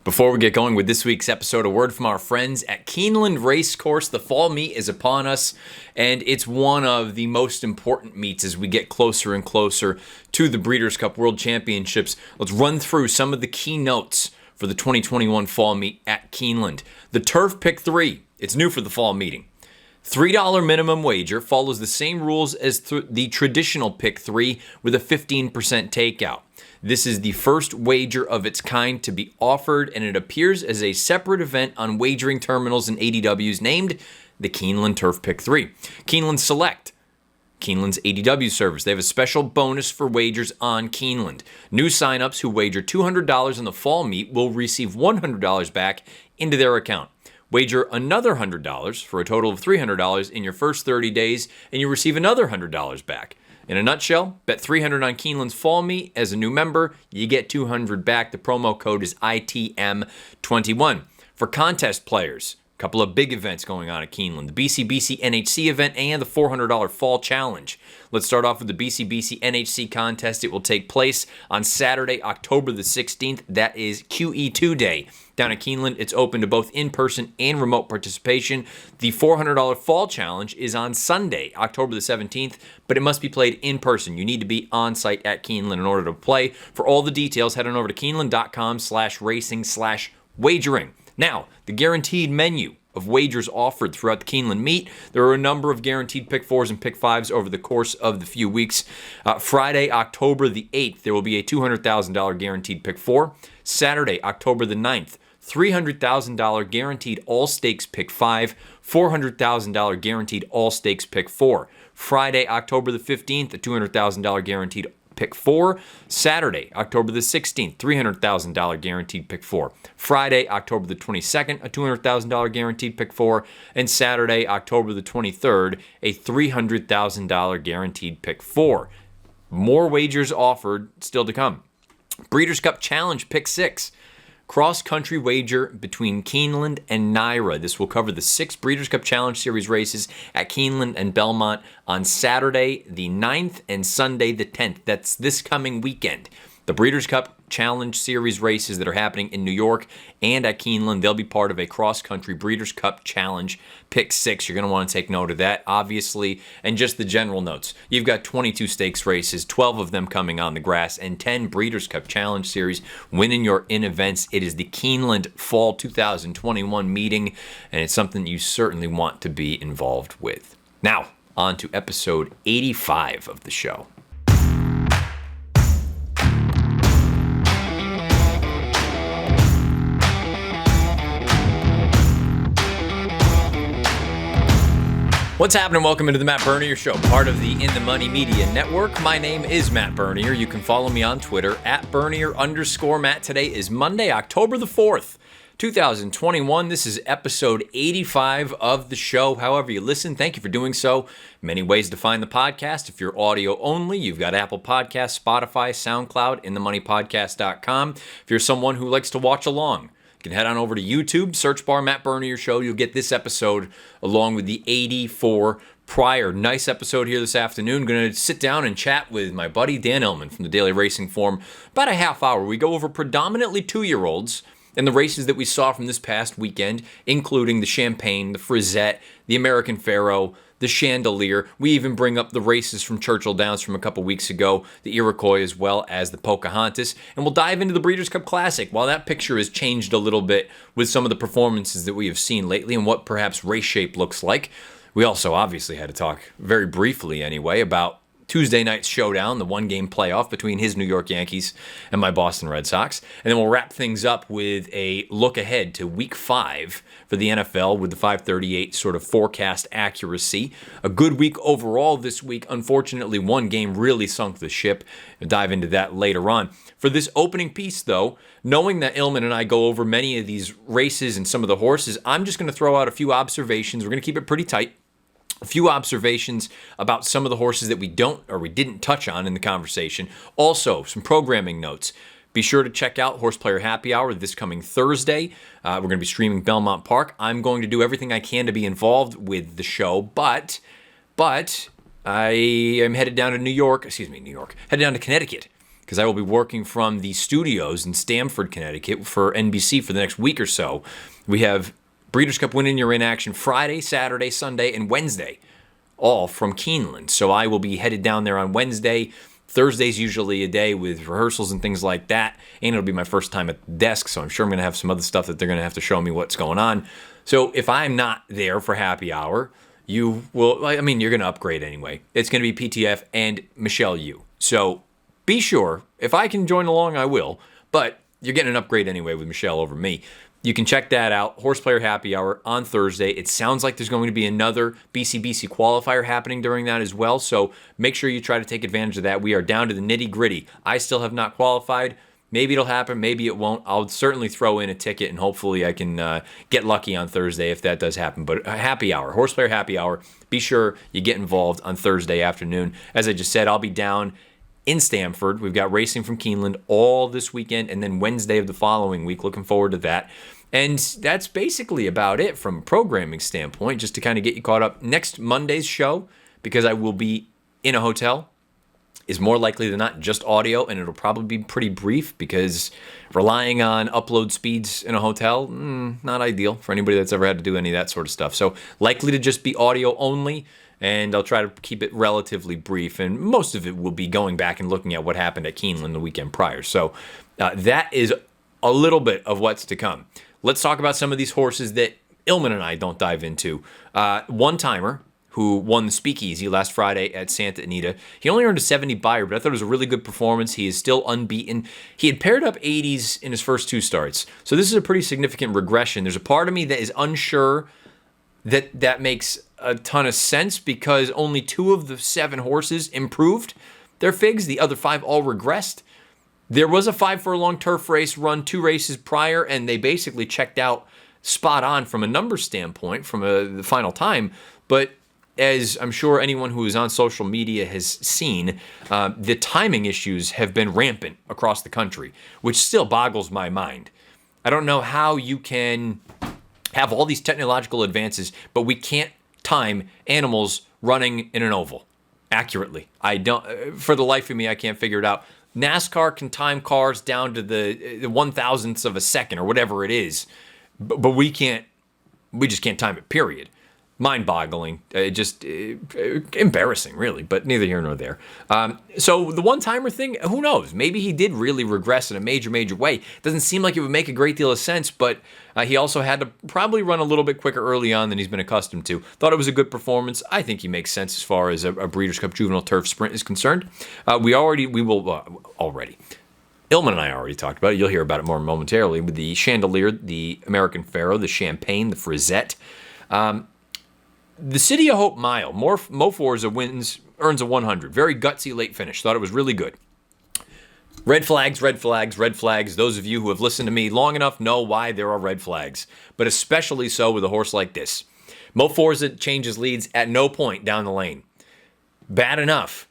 Before we get going with this week's episode, a word from our friends at Keeneland Racecourse. The fall meet is upon us, and it's one of the most important meets as we get closer and closer to the Breeders' Cup World Championships. Let's run through some of the key notes for the 2021 fall meet at Keeneland. The Turf Pick 3, it's new for the fall meeting. $3 minimum wager follows the same rules as the traditional Pick 3 with a 15% takeout. This is the first wager of its kind to be offered, and it appears as a separate event on wagering terminals and ADWs named the Keeneland Turf Pick 3. Keeneland Select, Keeneland's ADW service. They have a special bonus for wagers on Keeneland. New signups who wager $200 in the fall meet will receive $100 back into their account. Wager another $100 for a total of $300 in your first 30 days, and you receive another $100 back. In a nutshell, bet $300 on Keeneland's fall meet. As a new member, you get $200 back. The promo code is ITM21. For contest players, a couple of big events going on at Keeneland. The BCBC NHC event and the $400 Fall Challenge. Let's start off with the BCBC NHC contest. It will take place on Saturday, October the 16th. That is QE2 Day. Down at Keeneland, it's open to both in-person and remote participation. The $400 Fall Challenge is on Sunday, October the 17th, but it must be played in person. You need to be on site at Keeneland in order to play. For all the details, head on over to keeneland.com/racing/wagering. Now, the guaranteed menu of wagers offered throughout the Keeneland meet. There are a number of guaranteed pick 4s and pick 5s over the course of the few weeks. Friday, October the 8th, there will be a $200,000 guaranteed pick 4. Saturday, October the 9th, $300,000 guaranteed all-stakes pick 5, $400,000 guaranteed all-stakes pick 4. Friday, October the 15th, a $200,000 guaranteed pick 4. Saturday, October the 16th, $300,000 guaranteed pick 4. Friday, October the 22nd, a $200,000 guaranteed pick 4. And Saturday, October the 23rd, a $300,000 guaranteed pick 4. More wagers offered still to come. Breeders' Cup Challenge pick 6. Cross-country wager between Keeneland and Naira. This will cover the 6 Breeders' Cup Challenge Series races at Keeneland and Belmont on Saturday the 9th and Sunday the 10th. That's this coming weekend. The Breeders' Cup Challenge Series races that are happening in New York and at Keeneland, they'll be part of a cross-country Breeders' Cup Challenge Pick 6. You're going to want to take note of that, obviously, and just the general notes. You've got 22 stakes races, 12 of them coming on the grass, and 10 Breeders' Cup Challenge Series winning your in-events. It is the Keeneland Fall 2021 meeting, and it's something you certainly want to be involved with. Now, on to episode 85 of the show. What's happening? Welcome into the Matt Bernier Show, part of the In the Money Media Network. My name is Matt Bernier. You can follow me on Twitter at Bernier_Matt. Today is Monday, October the 4th, 2021. This is episode 85 of the show. However you listen, thank you for doing so. Many ways to find the podcast. If you're audio only, you've got Apple Podcasts, Spotify, SoundCloud, InTheMoneyPodcast.com. If you're someone who likes to watch along, you can head on over to YouTube, search bar Matt Bernier Show. You'll get this episode along with the 84 prior. Nice episode here this afternoon. Going to sit down and chat with my buddy Dan Illman from the Daily Racing Form. About a half hour. We go over predominantly 2-year-olds and the races that we saw from this past weekend, including the Champagne, the Frisette, the American Pharoah, the Chandelier. We even bring up the races from Churchill Downs from a couple weeks ago, the Iroquois as well as the Pocahontas, and we'll dive into the Breeders' Cup Classic. While that picture has changed a little bit with some of the performances that we have seen lately and what perhaps race shape looks like, we also obviously had to talk very briefly anyway about Tuesday night's showdown, the one-game playoff between his New York Yankees and my Boston Red Sox. And then we'll wrap things up with a look ahead to Week 5 for the NFL with the 538 sort of forecast accuracy. A good week overall this week. Unfortunately, one game really sunk the ship. We'll dive into that later on. For this opening piece, though, knowing that Illman and I go over many of these races and some of the horses, I'm just going to throw out a few observations. We're going to keep it pretty tight. A few observations about some of the horses that we didn't touch on in the conversation. Also, some programming notes. Be sure to check out Horse Player Happy Hour this coming Thursday. We're going to be streaming Belmont Park. I'm going to do everything I can to be involved with the show, but I am headed down to headed down to Connecticut because I will be working from the studios in Stamford, Connecticut for NBC for the next week or so. We have Breeders' Cup Win and You're In action Friday, Saturday, Sunday, and Wednesday, all from Keeneland. So I will be headed down there on Wednesday. Thursday's usually a day with rehearsals and things like that, and it'll be my first time at the desk, so I'm sure I'm going to have some other stuff that they're going to have to show me what's going on. So if I'm not there for happy hour, you will, I mean, you're going to upgrade anyway. It's going to be PTF and Michelle Yu. So be sure, if I can join along, I will, but you're getting an upgrade anyway with Michelle over me. You can check that out, Horseplayer Happy Hour on Thursday. It sounds like there's going to be another BCBC qualifier happening during that as well, so make sure you try to take advantage of that. We are down to the nitty-gritty. I still have not qualified. Maybe it'll happen, maybe it won't. I'll certainly throw in a ticket, and hopefully I can get lucky on Thursday if that does happen. But a happy hour, Horseplayer Happy Hour, be sure you get involved on Thursday afternoon. As I just said, I'll be down in Stamford. We've got racing from Keeneland all this weekend, and then Wednesday of the following week. Looking forward to that. And that's basically about it from a programming standpoint, just to kind of get you caught up. Next Monday's show, because I will be in a hotel, is more likely than not just audio, and it'll probably be pretty brief because relying on upload speeds in a hotel, not ideal for anybody that's ever had to do any of that sort of stuff. So likely to just be audio only, and I'll try to keep it relatively brief, and most of it will be going back and looking at what happened at Keeneland the weekend prior. So that is a little bit of what's to come. Let's talk about some of these horses that Illman and I don't dive into. One-timer who won the Speakeasy last Friday at Santa Anita. He only earned a 70 buyer, but I thought it was a really good performance. He is still unbeaten. He had paired up 80s in his first two starts, so this is a pretty significant regression. There's a part of me that is unsure that that makes a ton of sense because only 2 of the 7 horses improved their figs. The other 5 all regressed. There was a 5-furlong turf race run 2 races prior, and they basically checked out spot on from a number standpoint from the final time. But as I'm sure anyone who is on social media has seen, the timing issues have been rampant across the country, which still boggles my mind. I don't know how you can have all these technological advances, but we can't time animals running in an oval accurately. I don't, for the life of me, I can't figure it out. NASCAR can time cars down to the 1,000ths of a second or whatever it is, but we can't. We just can't time it. Period. Mind-boggling. Just embarrassing, really. But neither here nor there. So the one-timer thing, who knows? Maybe he did really regress in a major way. Doesn't seem like it would make a great deal of sense, but he also had to probably run a little bit quicker early on than he's been accustomed to. Thought it was a good performance. I think he makes sense as far as a Breeders' Cup Juvenile Turf Sprint is concerned. Illman and I already talked about it. You'll hear about it more momentarily with the Chandelier, the American Pharaoh, the Champagne, the Frisette. The City of Hope Mile, Mo Forza earns a 100. Very gutsy late finish. Thought it was really good. Red flags, red flags, red flags. Those of you who have listened to me long enough know why there are red flags, but especially so with a horse like this. Mo Forza changes leads at no point down the lane. Bad enough,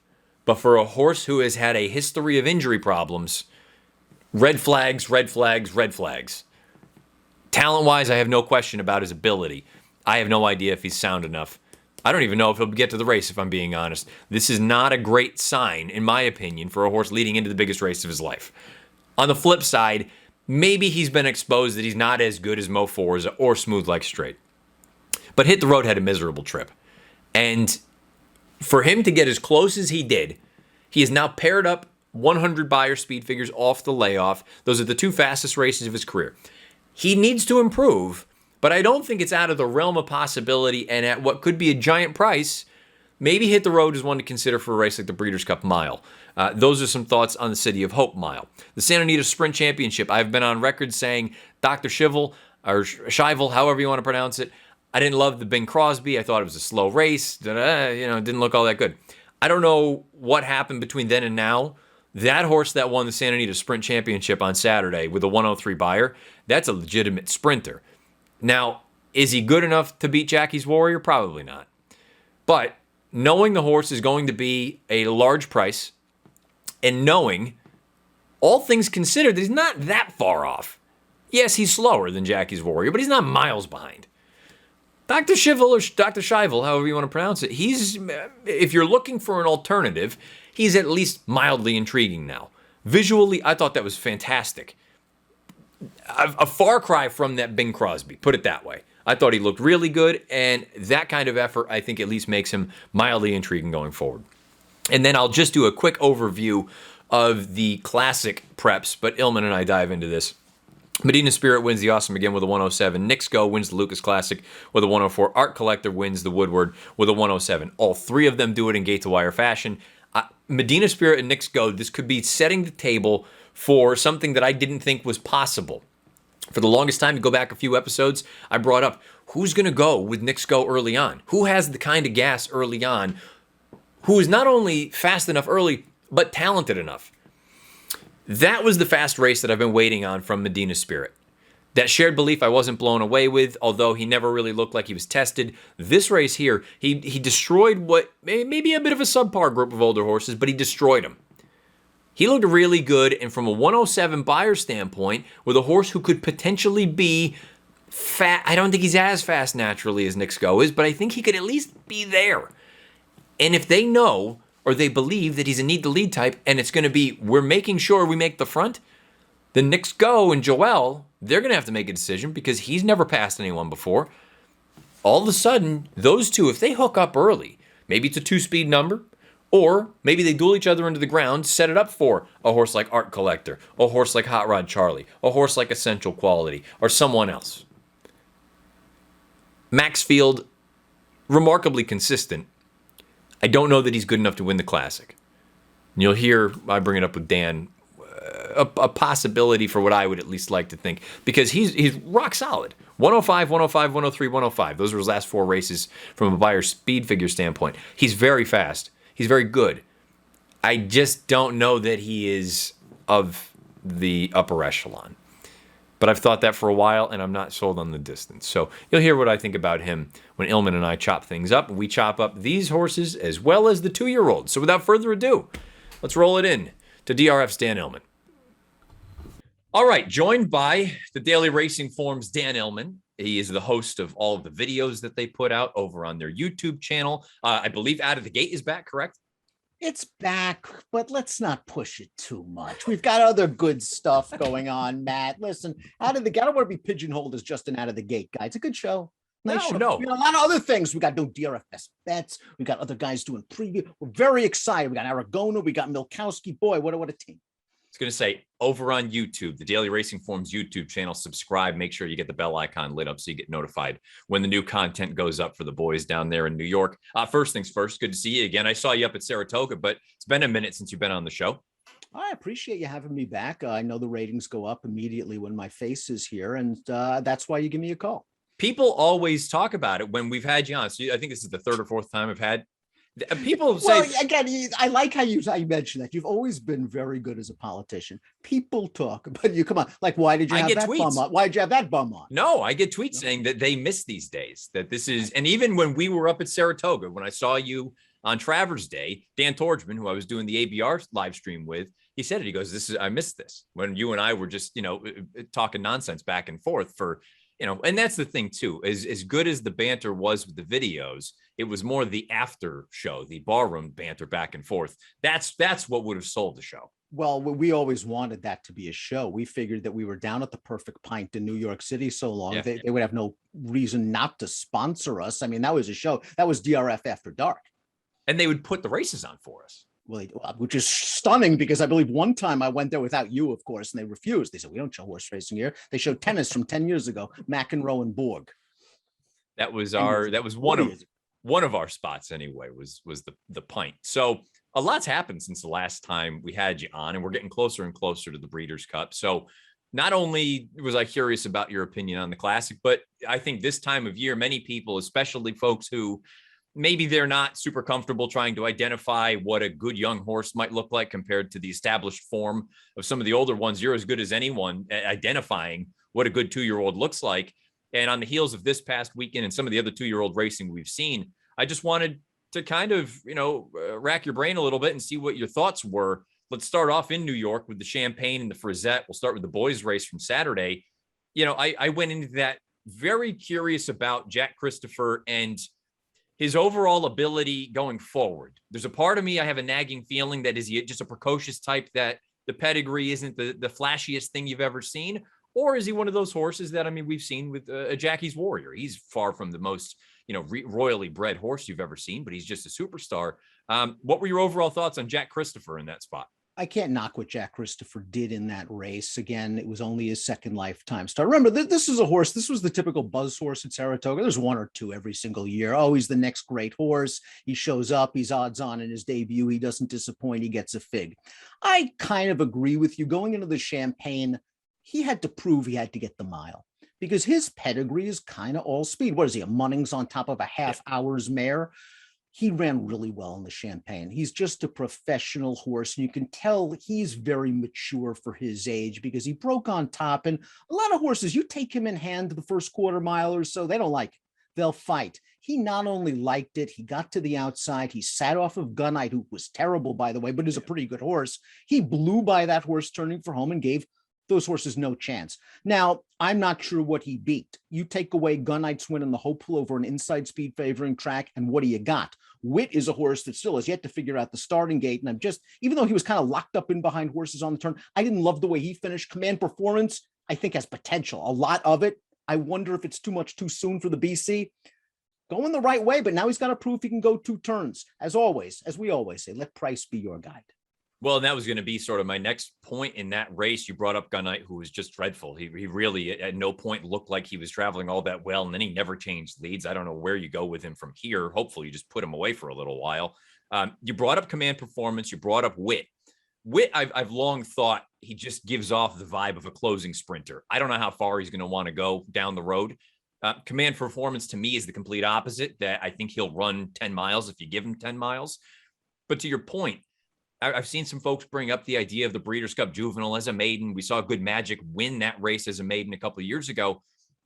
but for a horse who has had a history of injury problems, red flags, red flags, red flags. Talent-wise, I have no question about his ability. I have no idea if he's sound enough. I don't even know if he'll get to the race, if I'm being honest. This is not a great sign, in my opinion, for a horse leading into the biggest race of his life. On the flip side, maybe he's been exposed that he's not as good as Mo Forza or Smooth Like Straight. But Hit the Road had a miserable trip. And for him to get as close as he did, he has now paired up 100 buyer speed figures off the layoff. Those are the 2 fastest races of his career. He needs to improve, but I don't think it's out of the realm of possibility, and at what could be a giant price, maybe Hit the Road is one to consider for a race like the Breeders' Cup Mile. Those are some thoughts on the City of Hope Mile. The Santa Anita Sprint Championship, I've been on record saying Dr. Shivel, or Shivel, however you want to pronounce it, I didn't love the Bing Crosby. I thought it was a slow race. It didn't look all that good. I don't know what happened between then and now. That horse that won the Santa Anita Sprint Championship on Saturday with a 103 buyer, that's a legitimate sprinter. Now, is he good enough to beat Jackie's Warrior? Probably not. But knowing the horse is going to be a large price and knowing, all things considered, that he's not that far off. Yes, he's slower than Jackie's Warrior, but he's not miles behind. Dr. Shivel or Dr. Shivel, however you want to pronounce it, if you're looking for an alternative, he's at least mildly intriguing now. Visually, I thought that was fantastic. A far cry from that Bing Crosby, put it that way. I thought he looked really good, and that kind of effort, I think, at least makes him mildly intriguing going forward. And then I'll just do a quick overview of the classic preps, but Illman and I dive into this. Medina Spirit wins the Awesome Again with a 107. Knicks Go wins the Lucas Classic with a 104. Art Collector wins the Woodward with a 107. All three of them do it in gate-to-wire fashion. Medina Spirit and Knicks Go, this could be setting the table for something that I didn't think was possible. For the longest time, to go back a few episodes, I brought up, who's going to go with Knicks Go early on? Who has the kind of gas early on? Who is not only fast enough early, but talented enough? That was the fast race that I've been waiting on from Medina Spirit. That shared belief I wasn't blown away with, although he never really looked like he was tested. This race here, he destroyed what maybe a bit of a subpar group of older horses, but he destroyed them. He looked really good, and from a 107 buyer standpoint, with a horse who could potentially be fast. I don't think he's as fast naturally as Knicks Go is, but I think he could at least be there. And if they know or they believe that he's a need-to-lead type, and it's going to be, we're making sure we make the front, then Knicks Go and Joel, they're going to have to make a decision because he's never passed anyone before. All of a sudden, those two, if they hook up early, maybe it's a 2-speed number, or maybe they duel each other into the ground, set it up for a horse like Art Collector, a horse like Hot Rod Charlie, a horse like Essential Quality, or someone else. Max Field, remarkably consistent. I don't know that he's good enough to win the Classic. And you'll hear, I bring it up with Dan, a possibility for what I would at least like to think, because he's rock solid. 105, 105, 103, 105. Those were his last 4 races from a buyer speed figure standpoint. He's very fast. He's very good. I just don't know that he is of the upper echelon. But I've thought that for a while, and I'm not sold on the distance. So you'll hear what I think about him when Illman and I chop things up. We chop up these horses as well as the 2-year-olds. So without further ado, let's roll it in to DRF's Dan Illman. All right, joined by the Daily Racing Form's Dan Illman. He is the host of all of the videos that they put out over on their YouTube channel. I believe Out of the Gate is back, correct? It's back, but let's not push it too much. We've got other good stuff going on, Matt. Listen, Out of the Gate, I don't want to be pigeonholed as just an Out of the Gate guy. It's a good show. Nice show. No. We got a lot of other things. We got no DRF Best Bets. We got other guys doing preview. We're very excited. We got Aragona. We got Milkowski. Boy, what a team. I was going to say, over on YouTube, the Daily Racing Form's YouTube channel, subscribe. Make sure you get the bell icon lit up so you get notified when the new content goes up for the boys down there in New York. First things first, good to see you again. I saw you up at Saratoga, but it's been a minute since you've been on the show. I appreciate you having me back. I know the ratings go up immediately when my face is here, and that's why you give me a call. People always talk about it when we've had you on. So I think this is the 3rd or 4th time I've had. People say, well, again, I like how you mentioned that. You've always been very good as a politician. People talk, but you come on. Like, why did you have that bum on? Why did you have that bum on? No, I get tweets saying that they miss these days, that this is, and even when we were up at Saratoga, when I saw you on Travers Day, Dan Torgman, who I was doing the ABR live stream with, he said it. He goes, I missed this when you and I were just, talking nonsense back and forth for, and that's the thing too, as good as the banter was with the videos, it was more the after show, the barroom banter back and forth. That's what would have sold the show. Well, we always wanted that to be a show. We figured that we were down at the Perfect Pint in New York City so long, yeah. They would have no reason not to sponsor us. I mean, that was a show. That was DRF After Dark. And they would put the races on for us. Well, which is stunning because I believe one time I went there without you, of course, and they refused. They said, we don't show horse racing here. They showed tennis from 10 years ago, McEnroe and Borg. That was one of our spots anyway, was the pint. So a lot's happened since the last time we had you on, and we're getting closer and closer to the Breeders' Cup. So not only was I curious about your opinion on the Classic, but I think this time of year, many people, especially folks who maybe they're not super comfortable trying to identify what a good young horse might look like compared to the established form of some of the older ones. You're as good as anyone at identifying what a good 2-year-old looks like. And on the heels of this past weekend and some of the other 2-year-old racing we've seen, I just wanted to kind of, rack your brain a little bit and see what your thoughts were. Let's start off in New York with the Champagne and the Frisette. We'll start with the boys race from Saturday. I went into that very curious about Jack Christopher and his overall ability going forward. There's a part of me, I have a nagging feeling that is he just a precocious type that The pedigree isn't the flashiest thing you've ever seen? Or is he one of those horses that, I mean, we've seen with a Jackie's Warrior? He's far from the most, royally bred horse you've ever seen, but he's just a superstar. What were your overall thoughts on Jack Christopher in that spot? I can't knock what Jack Christopher did in that race. Again, it was only his second lifetime start. Remember, this is a horse. This was the typical buzz horse at Saratoga. There's one or two every single year. Oh, he's the next great horse. He shows up. He's odds on in his debut. He doesn't disappoint. He gets a fig. I kind of agree with you. Going into the Champagne, he had to prove he had to get the mile because his pedigree is kind of all speed. What is he, a Munnings on top of a half hour's mare? He ran really well in the Champagne. He's just a professional horse. And you can tell he's very mature for his age because he broke on top. And a lot of horses, you take him in hand the first quarter mile or so, they don't like it. They'll fight. He not only liked it, he got to the outside. He sat off of Gunite, who was terrible, by the way, but is a pretty good horse. He blew by that horse turning for home and gave those horses no chance. Now, I'm not sure what he beat. You take away Gunite's win in the Hopeful over an inside speed favoring track, and what do you got? Wit is a horse that still has yet to figure out the starting gate. And even though he was kind of locked up in behind horses on the turn, I didn't love the way he finished. Command Performance, I think, has potential, a lot of it. I wonder if it's too much too soon for the BC. Going the right way, but now he's got to prove he can go two turns. As always, as we always say, let price be your guide. Well, and that was going to be sort of my next point in that race. You brought up Gunite, who was just dreadful. He really at no point looked like he was traveling all that well, and then he never changed leads. I don't know where you go with him from here. Hopefully you just put him away for a little while. You brought up Command Performance. You brought up Wit. Wit, I've long thought he just gives off the vibe of a closing sprinter. I don't know how far he's going to want to go down the road. Command Performance to me is the complete opposite, that I think he'll run 10 miles if you give him 10 miles. But to your point, I've seen some folks bring up the idea of the Breeders' Cup Juvenile as a maiden. We saw Good Magic win that race as a maiden a couple of years ago.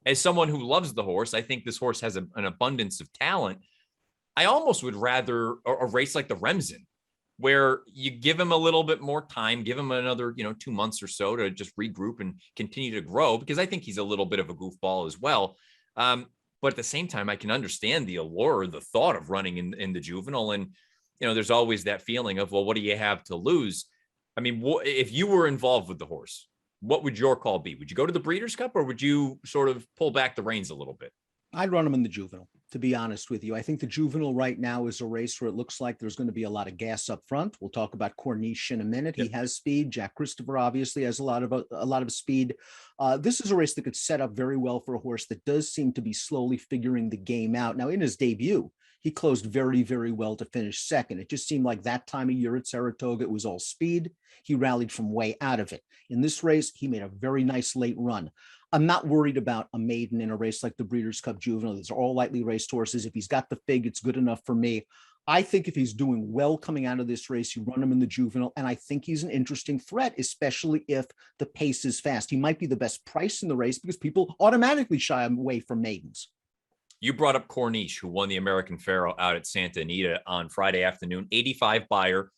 As someone who loves the horse, I think this horse has an abundance of talent. I almost would rather a race like the Remsen, where you give him a little bit more time, give him another, 2 months or so to just regroup and continue to grow, because I think he's a little bit of a goofball as well. But at the same time, I can understand the allure, the thought of running in the Juvenile. And there's always that feeling of, well, what do you have to lose? I mean, if you were involved with the horse, what would your call be? Would you go to the Breeders' Cup, or would you sort of pull back the reins a little bit? I'd run him in the Juvenile, to be honest with you. I think the Juvenile right now is a race where it looks like there's going to be a lot of gas up front. We'll talk about Corniche in a minute. Yep. He has speed. Jack Christopher obviously has a lot of speed. This is a race that could set up very well for a horse that does seem to be slowly figuring the game out. Now, in his debut, he closed very, very well to finish second. It just seemed like that time of year at Saratoga, it was all speed. He rallied from way out of it. In this race, he made a very nice late run. I'm not worried about a maiden in a race like the Breeders' Cup Juvenile. These are all lightly raced horses. If he's got the fig, it's good enough for me. I think if he's doing well coming out of this race, you run him in the Juvenile, and I think he's an interesting threat, especially if the pace is fast. He might be the best price in the race because people automatically shy away from maidens. You brought up Corniche, who won the American Pharoah out at Santa Anita on Friday afternoon, 85 buyer.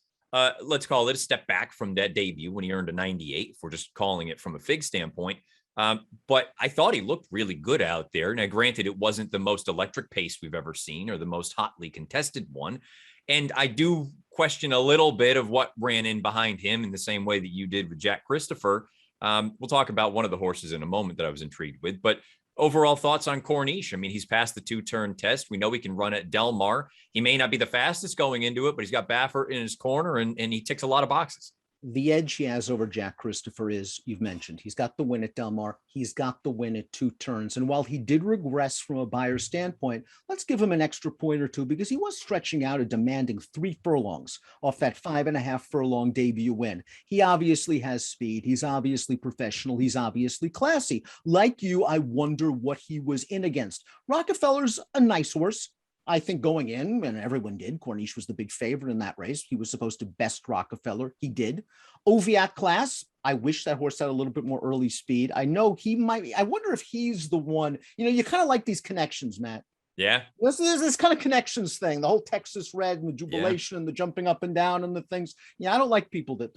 Let's call it a step back from that debut when he earned a 98, if we're just calling it from a fig standpoint. But I thought he looked really good out there. Now, granted, it wasn't the most electric pace we've ever seen or the most hotly contested one. And I do question a little bit of what ran in behind him in the same way that you did with Jack Christopher. We'll talk about one of the horses in a moment that I was intrigued with, but overall thoughts on Corniche. I mean, he's passed the 2-turn test. We know he can run at Del Mar. He may not be the fastest going into it, but he's got Baffert in his corner and he ticks a lot of boxes. The edge he has over Jack Christopher is, you've mentioned, he's got the win at Del Mar. He's got the win at 2 turns. And while he did regress from a buyer's standpoint, let's give him an extra point or two because he was stretching out a demanding 3 furlongs off that 5.5 furlong debut win. He obviously has speed. He's obviously professional. He's obviously classy. Like you, I wonder what he was in against. Rockefeller's a nice horse. I think going in, and everyone did, Corniche was the big favorite in that race. He was supposed to best Rockefeller. He did. Oviatt class, I wish that horse had a little bit more early speed. I know he might be. I wonder if he's the one. You kind of like these connections, Matt. Yeah. There's this kind of connections thing, the whole Texas Red and the jubilation and the jumping up and down and the things. Yeah, I don't like people that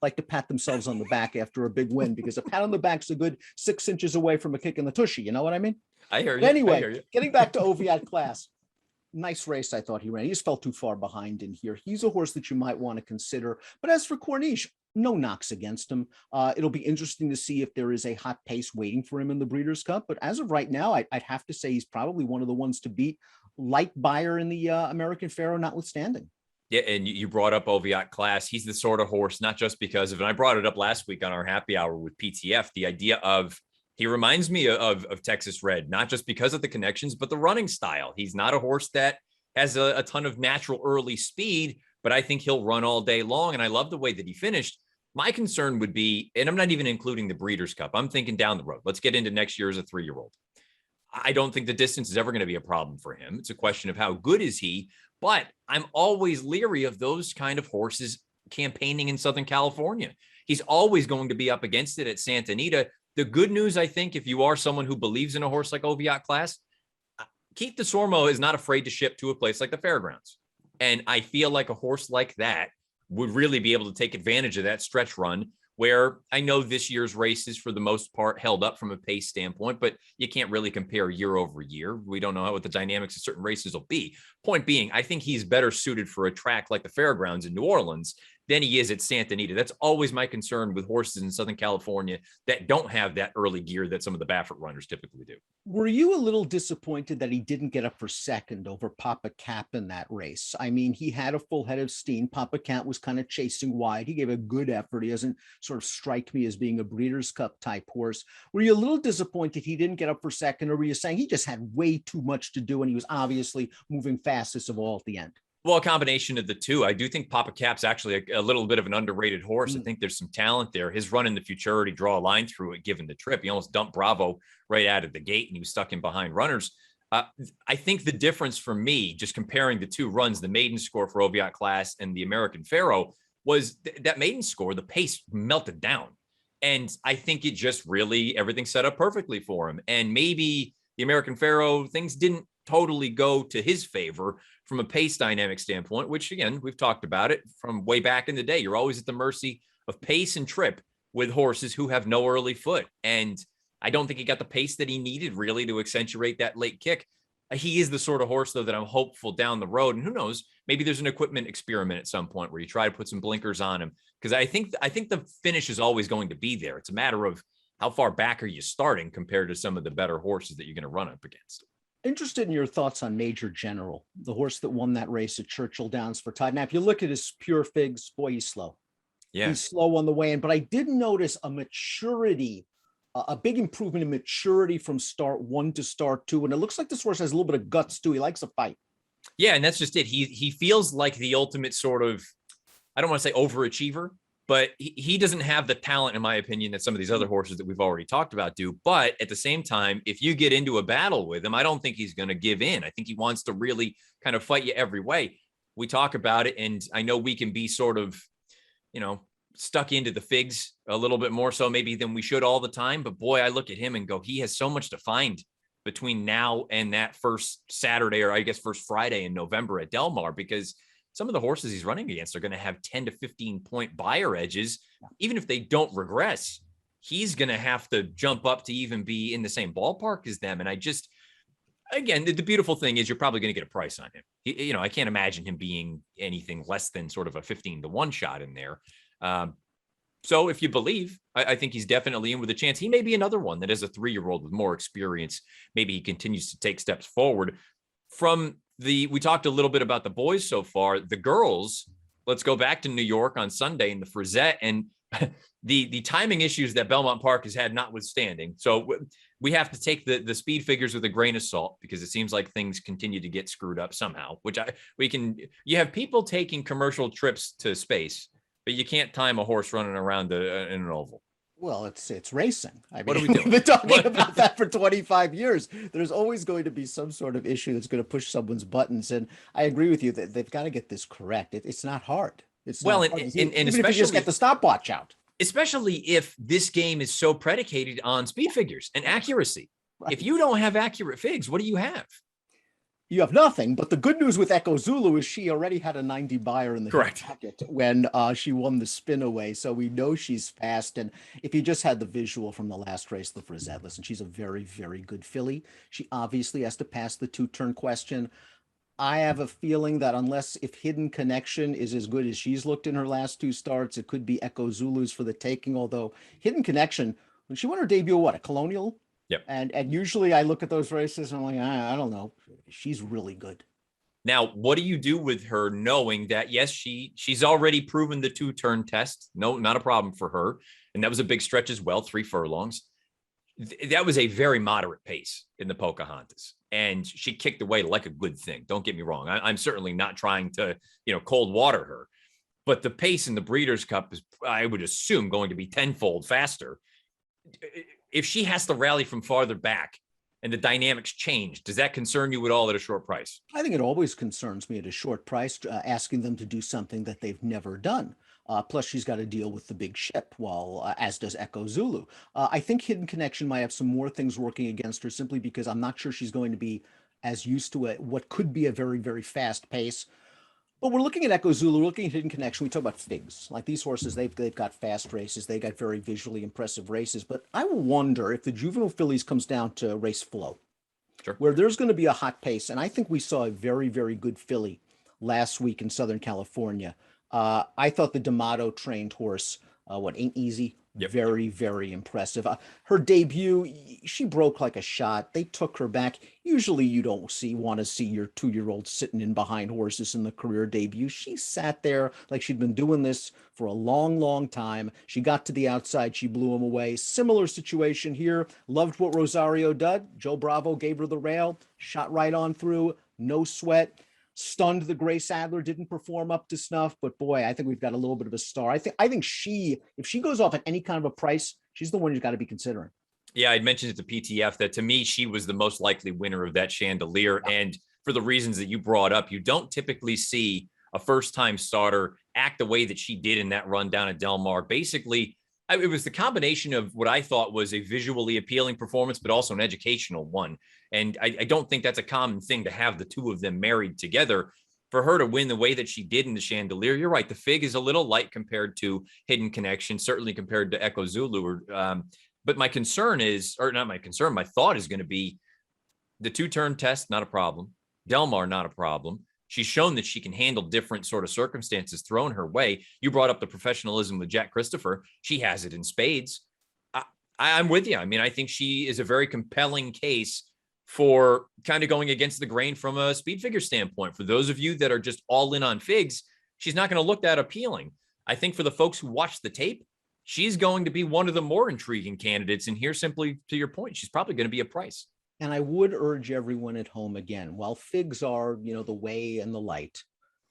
like to pat themselves on the back after a big win because a pat on the back's a good 6 inches away from a kick in the tushy. You know what I mean? I hear you. But anyway, I hear you. Getting back to Oviatt class. Nice race, I thought he ran. He just fell too far behind in here. He's a horse that you might want to consider. But as for Corniche, No knocks against him. It'll be interesting to see if there is a hot pace waiting for him in the Breeders' Cup. But as of right now, I'd have to say he's probably one of the ones to beat, like Beyer in the American Pharoah notwithstanding. Yeah, and you brought up Oviatt Class. He's the sort of horse, not just because of, and I brought it up last week on our happy hour with PTF, the idea of he reminds me of Texas Red, not just because of the connections, but the running style. He's not a horse that has a ton of natural early speed, but I think he'll run all day long. And I love the way that he finished. My concern would be, and I'm not even including the Breeders' Cup, I'm thinking down the road. Let's get into next year as a 3-year-old. I don't think the distance is ever going to be a problem for him. It's a question of how good is he, but I'm always leery of those kind of horses campaigning in Southern California. He's always going to be up against it at Santa Anita. The good news, I think, if you are someone who believes in a horse like Oviatt Class, Keith DeSormo is not afraid to ship to a place like the Fairgrounds. And I feel like a horse like that would really be able to take advantage of that stretch run, where I know this year's races for the most part held up from a pace standpoint, but you can't really compare year over year. We don't know what the dynamics of certain races will be. Point being, I think he's better suited for a track like the Fairgrounds in New Orleans than he is at Santa Anita. That's always my concern with horses in Southern California that don't have that early gear that some of the Baffert runners typically do. Were you a little disappointed that he didn't get up for second over Papa Cap in that race? I mean, he had a full head of steam. Papa Cap was kind of chasing wide. He gave a good effort. He doesn't sort of strike me as being a Breeders' Cup type horse. Were you a little disappointed he didn't get up for second, or were you saying he just had way too much to do and he was obviously moving fastest of all at the end? Well, a combination of the two. I do think Papa Cap's actually a little bit of an underrated horse. I think there's some talent there. His run in the Futurity, draw a line through it, given the trip. He almost dumped Bravo right out of the gate, and he was stuck in behind runners. I think the difference for me, just comparing the two runs, the maiden score for Oviatt Class and the American Pharoah, was that maiden score, the pace melted down. And I think it just really, everything set up perfectly for him. And maybe the American Pharoah, things didn't totally go to his favor from a pace dynamic standpoint, which again, we've talked about it from way back in the day. You're always at the mercy of pace and trip with horses who have no early foot. And I don't think he got the pace that he needed really to accentuate that late kick. He is the sort of horse, though, that I'm hopeful down the road. And who knows, maybe there's an equipment experiment at some point where you try to put some blinkers on him. Because I think the finish is always going to be there. It's a matter of how far back are you starting compared to some of the better horses that you're going to run up against. Interested in your thoughts on Major General, the horse that won that race at Churchill Downs for Tide. Now, if you look at his pure figs, boy, he's slow. Yeah, he's slow on the way in. But I did notice a maturity, a big improvement in maturity from start 1 to start 2. And it looks like this horse has a little bit of guts too. He likes a fight. Yeah, and that's just it. He feels like the ultimate sort of, I don't want to say overachiever, but he doesn't have the talent, in my opinion, that some of these other horses that we've already talked about do. But at the same time, if you get into a battle with him, I don't think he's going to give in. I think he wants to really kind of fight you every way. We talk about it, and I know we can be sort of, stuck into the figs a little bit more so maybe than we should all the time. But boy, I look at him and go, he has so much to find between now and that first Saturday, or I guess first Friday in November at Del Mar, because some of the horses he's running against are going to have 10 to 15 point buyer edges. Even if they don't regress, he's going to have to jump up to even be in the same ballpark as them. And I just, again, the beautiful thing is you're probably going to get a price on him. I can't imagine him being anything less than sort of a 15-1 shot in there. So if you believe, I think he's definitely in with a chance. He may be another one that as a 3-year-old with more experience, maybe he continues to take steps forward. We talked a little bit about the boys so far. The girls, let's go back to New York on Sunday in the Frisette, and the timing issues that Belmont Park has had notwithstanding. So we have to take the speed figures with a grain of salt, because it seems like things continue to get screwed up somehow, you have people taking commercial trips to space, but you can't time a horse running around in an oval. Well, it's racing. I mean, what are we doing? We've been talking about that for 25 years. There's always going to be some sort of issue that's going to push someone's buttons. And I agree with you that they've got to get this correct. It's not hard. It's not hard. And even especially if you just get the stopwatch out. Especially if this game is so predicated on speed figures and accuracy. Right. If you don't have accurate figs, what do you have? You have nothing. But the good news with Echo Zulu is she already had a 90 buyer in the pocket when she won the spin away. So we know she's fast. And if you just had the visual from the last race, the Frisette, listen, she's a very, very good filly. She obviously has to pass the 2-turn question. I have a feeling that unless if Hidden Connection is as good as she's looked in her last two starts, it could be Echo Zulu's for the taking. Although Hidden Connection, when she won her debut, what, a Colonial? Yep. And usually I look at those races and I'm like, I don't know. She's really good. Now, what do you do with her knowing that, yes, she's already proven the 2-turn test? No, not a problem for her. And that was a big stretch as well, 3 furlongs. That was a very moderate pace in the Pocahontas. And she kicked away like a good thing. Don't get me wrong. I'm certainly not trying to, cold water her. But the pace in the Breeders' Cup is, I would assume, going to be tenfold faster. If she has to rally from farther back, and the dynamics change, does that concern you at all at a short price? I think it always concerns me at a short price, asking them to do something that they've never done. Plus, she's got to deal with the big ship, while as does Echo Zulu. I think Hidden Connection might have some more things working against her, simply because I'm not sure she's going to be as used to what could be a very, very fast pace. But we're looking at Echo Zulu, we're looking at Hidden Connection. We talk about figs. Like these horses, they've got fast races. They got very visually impressive races. But I wonder if the Juvenile fillies comes down to race flow, Sure, where there's going to be a hot pace. And I think we saw a very, very good filly last week in Southern California. I thought the D'Amato trained horse, Ain't Easy, Yep. very, very impressive. Her debut, she broke like a shot. They took her back. Usually you don't want to see your 2-year-old sitting in behind horses in the career debut. She sat there like she'd been doing this for a long, long time. She got to the outside. She blew him away. Similar situation here. Loved what Rosario did. Joe Bravo gave her the rail, shot right on through, no sweat. Stunned the Grace Adler, didn't perform up to snuff, but boy, I think we've got a little bit of a star. I think if she goes off at any kind of a price, she's the one you've got to be considering. Yeah, I'd mentioned at the PTF that to me, she was the most likely winner of that chandelier. Yeah. And for the reasons that you brought up, you don't typically see a first-time starter act the way that she did in that run down at Del Mar. Basically, it was the combination of what I thought was a visually appealing performance, but also an educational one. And I don't think that's a common thing to have the two of them married together. For her to win the way that she did in the chandelier, you're right. The fig is a little light compared to Hidden Connection, certainly compared to Echo Zulu. But my concern is, or not my concern, my thought is going to be the 2-turn test, not a problem. Del Mar, not a problem. She's shown that she can handle different sort of circumstances thrown her way. You brought up the professionalism with Jack Christopher. She has it in spades. I'm with you. I mean, I think she is a very compelling case for kind of going against the grain from a speed figure standpoint. For those of you that are just all in on figs, she's not going to look that appealing. I think for the folks who watch the tape, she's going to be one of the more intriguing candidates. And here, simply to your point, she's probably going to be a price. And I would urge everyone at home again, while figs are, the way and the light,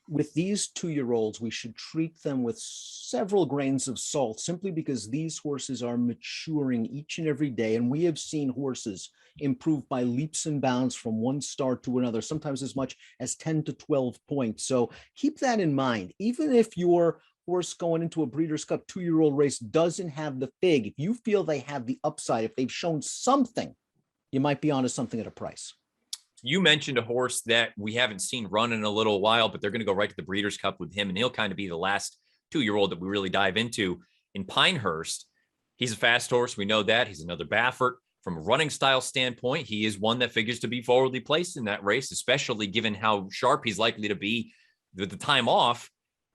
with these 2-year-olds, we should treat them with several grains of salt, simply because these horses are maturing each and every day. And we have seen horses improve by leaps and bounds from one start to another, sometimes as much as 10 to 12 points. So keep that in mind. Even if your horse going into a Breeders' Cup 2-year-old race doesn't have the fig, if you feel they have the upside, if they've shown something, you might be onto something at a price. You mentioned a horse that we haven't seen run in a little while, but they're going to go right to the Breeders' Cup with him, and he'll kind of be the last 2-year-old that we really dive into in Pinehurst. He's a fast horse. We know that. He's another Baffert. From a running style standpoint, he is one that figures to be forwardly placed in that race, especially given how sharp he's likely to be with the time off.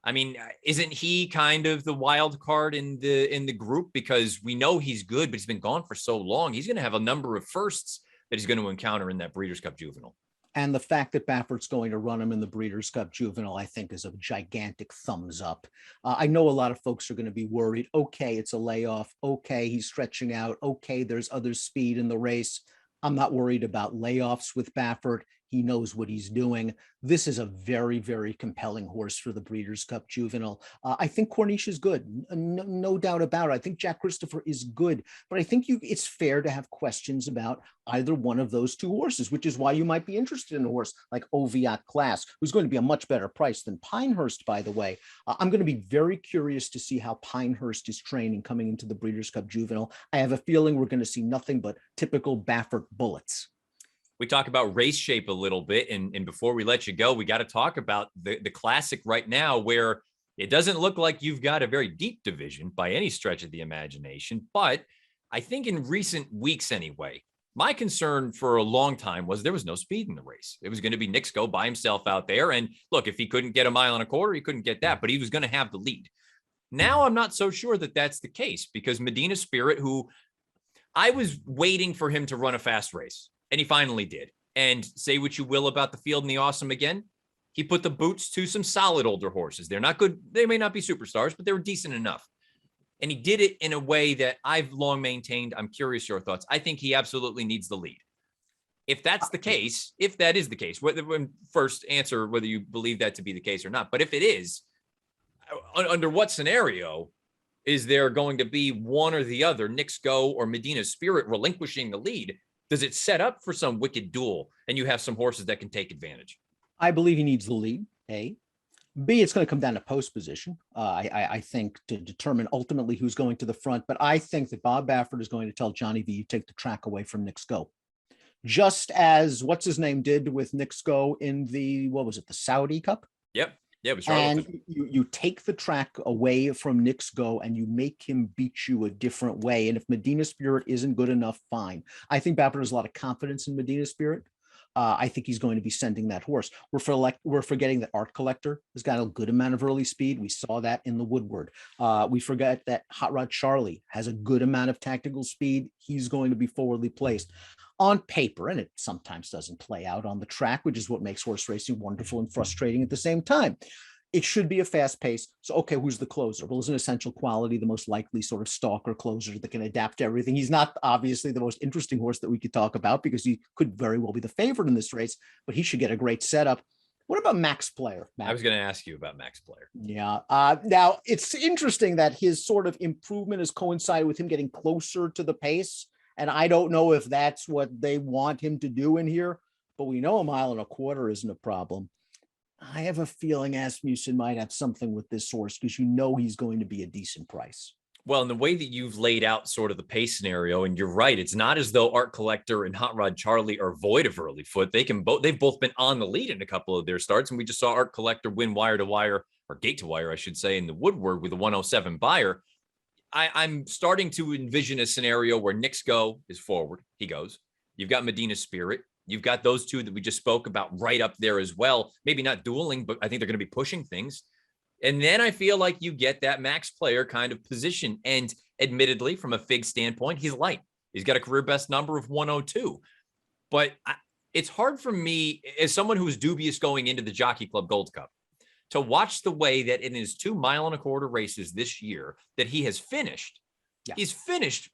I mean, isn't he kind of the wild card in the group? Because we know he's good, but he's been gone for so long. He's going to have a number of firsts that he's going to encounter in that Breeders' Cup Juvenile. And the fact that Baffert's going to run him in the Breeders' Cup Juvenile, I think, is a gigantic thumbs up. I know a lot of folks are going to be worried. Okay, it's a layoff. Okay, he's stretching out. Okay, there's other speed in the race. I'm not worried about layoffs with Baffert. He knows what he's doing. This is a very, very compelling horse for the Breeders' Cup Juvenile. I think Corniche is good. No doubt about it. I think Jack Christopher is good, but I think it's fair to have questions about either one of those two horses, which is why you might be interested in a horse like Oviatt Class, who's going to be a much better price than Pinehurst, by the way. I'm going to be very curious to see how Pinehurst is training coming into the Breeders' Cup Juvenile. I have a feeling we're going to see nothing but typical Baffert bullets. We talk about race shape a little bit. And before we let you go, we got to talk about the classic right now, where it doesn't look like you've got a very deep division by any stretch of the imagination. But I think in recent weeks anyway, My concern for a long time was there was no speed in the race. It was going to be Nick Sko by himself out there. And look, if he couldn't get a mile and a quarter, he couldn't get that, but he was going to have the lead. Now I'm not so sure that that's the case because Medina Spirit, who I was waiting for him to run a fast race, and he finally did. And say what you will about the field and the awesome again, he put the boots to some solid older horses. They're not good. They may not be superstars, but they were decent enough. And he did it in a way that I've long maintained. I'm curious your thoughts. I think he absolutely needs the lead. If that's the case, if that is the case, first answer whether you believe that to be the case or not. But if it is, under what scenario is there going to be one or the other, Nick Sko or Medina Spirit, relinquishing the lead? Does it set up for some wicked duel and you have some horses that can take advantage? I believe he needs the lead, A. B, it's going to come down to post position, I think, to determine ultimately who's going to the front. But I think that Bob Baffert is going to tell Johnny V, you take the track away from Nick Sko. Just as what's his name did with Nick Sko in the, what was it, the Saudi Cup? Yep. Yeah, it was and you take the track away from Nick Sko and you make him beat you a different way. And if Medina Spirit isn't good enough, fine. I think Baffert has a lot of confidence in Medina Spirit. I think he's going to be sending that horse. We're forgetting that Art Collector has got a good amount of early speed. We saw that in the Woodward. We forget that Hot Rod Charlie has a good amount of tactical speed. He's going to be forwardly placed on paper, and it sometimes doesn't play out on the track, which is what makes horse racing wonderful and frustrating at the same time. It should be a fast pace. So, okay, who's the closer? Well, is an essential quality the most likely sort of stalker closer that can adapt to everything? He's not obviously the most interesting horse that we could talk about because he could very well be the favorite in this race, but he should get a great setup. What about Max Player? I was going to ask you about Max Player. Yeah. Now, it's interesting that his sort of improvement has coincided with him getting closer to the pace. And I don't know if that's what they want him to do in here, but we know a mile and a quarter isn't a problem. I have a feeling Asmussen might have something with this horse because you know he's going to be a decent price. Well, in the way that you've laid out sort of the pace scenario, and you're right, it's not as though Art Collector and Hot Rod Charlie are void of early foot. They've both been on the lead in a couple of their starts, and we just saw Art Collector win wire to wire, or gate to wire, I should say, in the Woodward with a 107 buyer. I'm starting to envision a scenario where Nick Sko is forward. He goes. You've got Medina Spirit. You've got those two that we just spoke about right up there as well. Maybe not dueling, but I think they're going to be pushing things. And then I feel like you get that Max Player kind of position. And admittedly, from a Fig standpoint, he's light. He's got a career best number of 102. But it's hard for me, as someone who was dubious going into the Jockey Club Gold Cup, to watch the way that in his 2 mile and a quarter races this year that he has finished. Yeah. He's finished.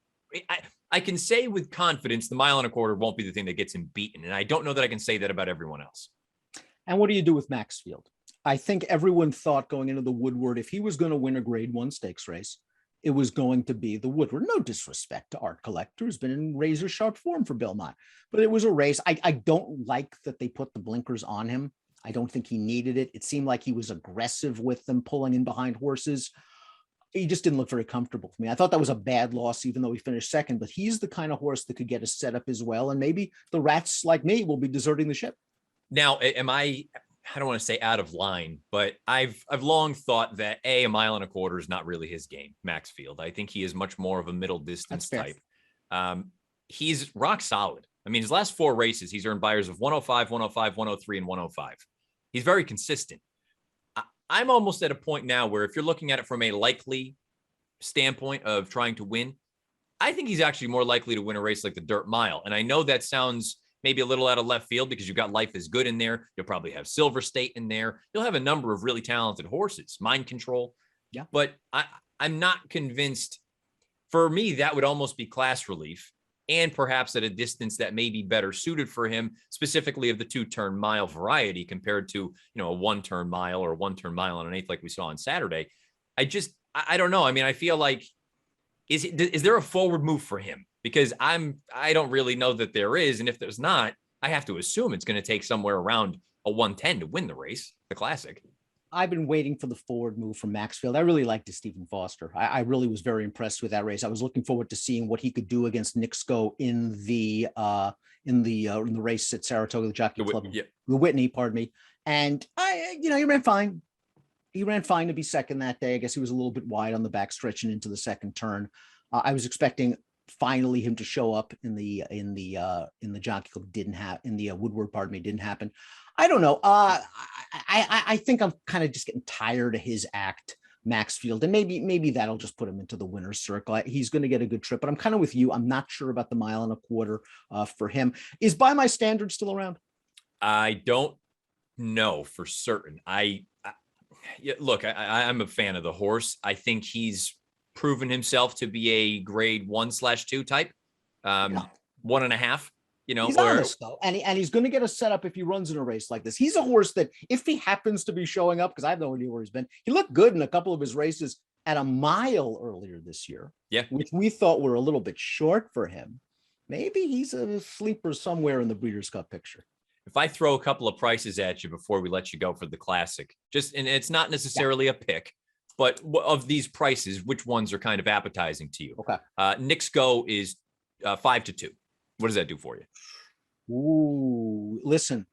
I can say with confidence the mile and a quarter won't be the thing that gets him beaten. And I don't know that I can say that about everyone else. And what do you do with Maxfield? I think everyone thought going into the Woodward, if he was going to win a grade 1 stakes race, it was going to be the Woodward. No disrespect to Art Collector, who's been in razor sharp form for Belmont, but it was a race. I don't like that they put the blinkers on him. I don't think he needed it. It seemed like he was aggressive with them, pulling in behind horses. He just didn't look very comfortable for me. I thought that was a bad loss, even though he finished second, but he's the kind of horse that could get a setup as well. And maybe the rats like me will be deserting the ship. Now, I don't want to say out of line, but I've long thought that a mile and a quarter is not really his game, Maxfield. I think he is much more of a middle distance type. He's rock solid. I mean, his last 4 races, he's earned buyers of 105, 105, 103, and 105. He's very consistent. I'm almost at a point now where if you're looking at it from a likely standpoint of trying to win, I think he's actually more likely to win a race like the Dirt Mile. And I know that sounds maybe a little out of left field because you've got Life is Good in there. You'll probably have Silver State in there. You'll have a number of really talented horses, Mind Control. Yeah. But I'm not convinced. For me, that would almost be class relief. And perhaps at a distance that may be better suited for him, specifically of the 2-turn mile variety compared to, a 1-turn mile or a 1-turn mile on an eighth like we saw on Saturday. I don't know. I mean, I feel like, is there a forward move for him? Because I don't really know that there is. And if there's not, I have to assume it's going to take somewhere around a 110 to win the race, the Classic. I've been waiting for the forward move from Maxfield. I really liked Stephen Foster. I really was very impressed with that race. I was looking forward to seeing what he could do against Nick Sko in the race at Saratoga, the Jockey Club, the Whitney, pardon me. And he ran fine. He ran fine to be second that day. I guess he was a little bit wide on the backstretch and into the second turn. I was expecting finally him to show up in the Jockey Club didn't happen. In the Woodward, pardon me, didn't happen. I don't know. I think I'm kind of just getting tired of his act, Maxfield, and maybe that'll just put him into the winner's circle. He's going to get a good trip, but I'm kind of with you. I'm not sure about the 1.25 miles for him. Is By My Standard still around? I don't know for certain. Look, I'm a fan of the horse. I think he's proven himself to be a grade 1/2 type, 1.5. He's honest though, and he's going to get a setup if he runs in a race like this. He's a horse that if he happens to be showing up, because I have no idea where he's been, he looked good in a couple of his races at a mile earlier this year, which we thought were a little bit short for him. Maybe he's a sleeper somewhere in the Breeders' Cup picture. If I throw a couple of prices at you before we let you go for the Classic, and it's not necessarily a pick, but of these prices, which ones are kind of appetizing to you? Okay. Knicks Go is 5-2. What does that do for you? Ooh, listen,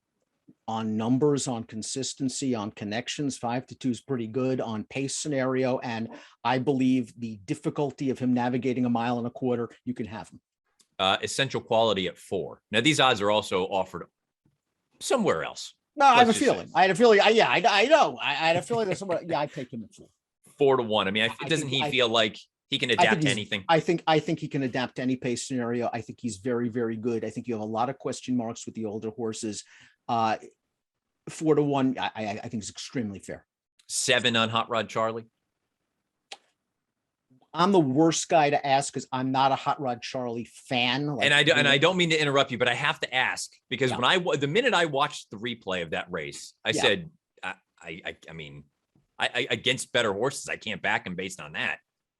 on numbers, on consistency, on connections, 5-2 is pretty good on pace scenario. And I believe the difficulty of him navigating 1.25 miles, you can have him. Essential Quality at 4. Now, these odds are also offered somewhere else. No, I have a feeling. I had a feeling. I know. I had a feeling that somewhere. Yeah, I take him at 4. 4-1. I mean, doesn't he feel like he can adapt to anything? I think he can adapt to any pace scenario. I think he's very, very good. I think you have a lot of question marks with the older horses. 4-1, I think is extremely fair. 7 on Hot Rod Charlie. I'm the worst guy to ask because I'm not a Hot Rod Charlie fan. And I don't mean to interrupt you, but I have to ask because when the minute I watched the replay of that race, I said, I mean, against better horses, I can't back him based on that.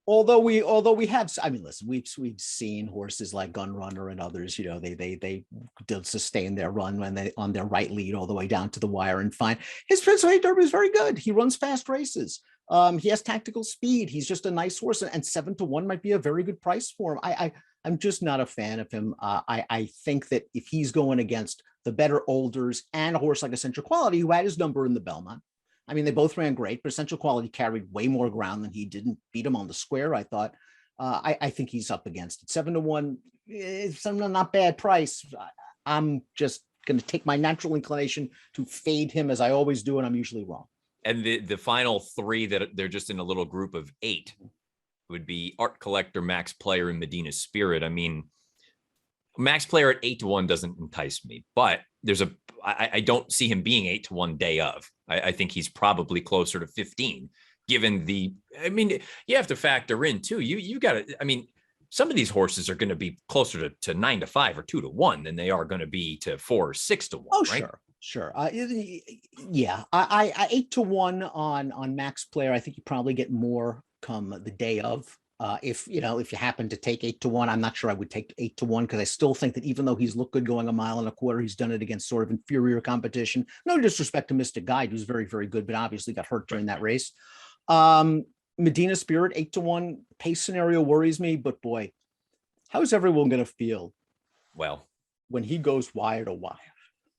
Although we have, I mean, listen, we've seen horses like Gun Runner and others, they did sustain their run when they on their right lead all the way down to the wire and fine. His Pennsylvania Derby is very good. He runs fast races. He has tactical speed. He's just a nice horse, and 7-1 might be a very good price for him. I'm just not a fan of him. I think that if he's going against the better olders and a horse like Essential Quality, who had his number in the Belmont, I mean, they both ran great, but Essential Quality carried way more ground than he didn't beat him on the square. I thought, I think he's up against it. 7-1, it's not bad price. I'm just going to take my natural inclination to fade him as I always do, and I'm usually wrong. And the final 3 that they're just in a little group of 8 would be Art Collector, Max Player, and Medina Spirit. I mean, Max Player at 8-1 doesn't entice me, but I don't see him being 8-1 day of. I think he's probably closer to 15, given I mean, you have to factor in too. You got to, I mean, some of these horses are going to be closer to 9-5 or 2-1 than they are going to be to 4 or 6-1. Oh, right? Sure. Yeah. I 8-1 on Max Player. I think you probably get more come the day of. If you happen to take 8-1, I'm not sure I would take 8-1 because I still think that even though he's looked good going 1.25 miles, he's done it against sort of inferior competition. No disrespect to Mystic Guide, who's very, very good, but obviously got hurt during that race. Medina Spirit 8-1 pace scenario worries me, but boy, how's everyone going to feel? Well, when he goes wire to wire.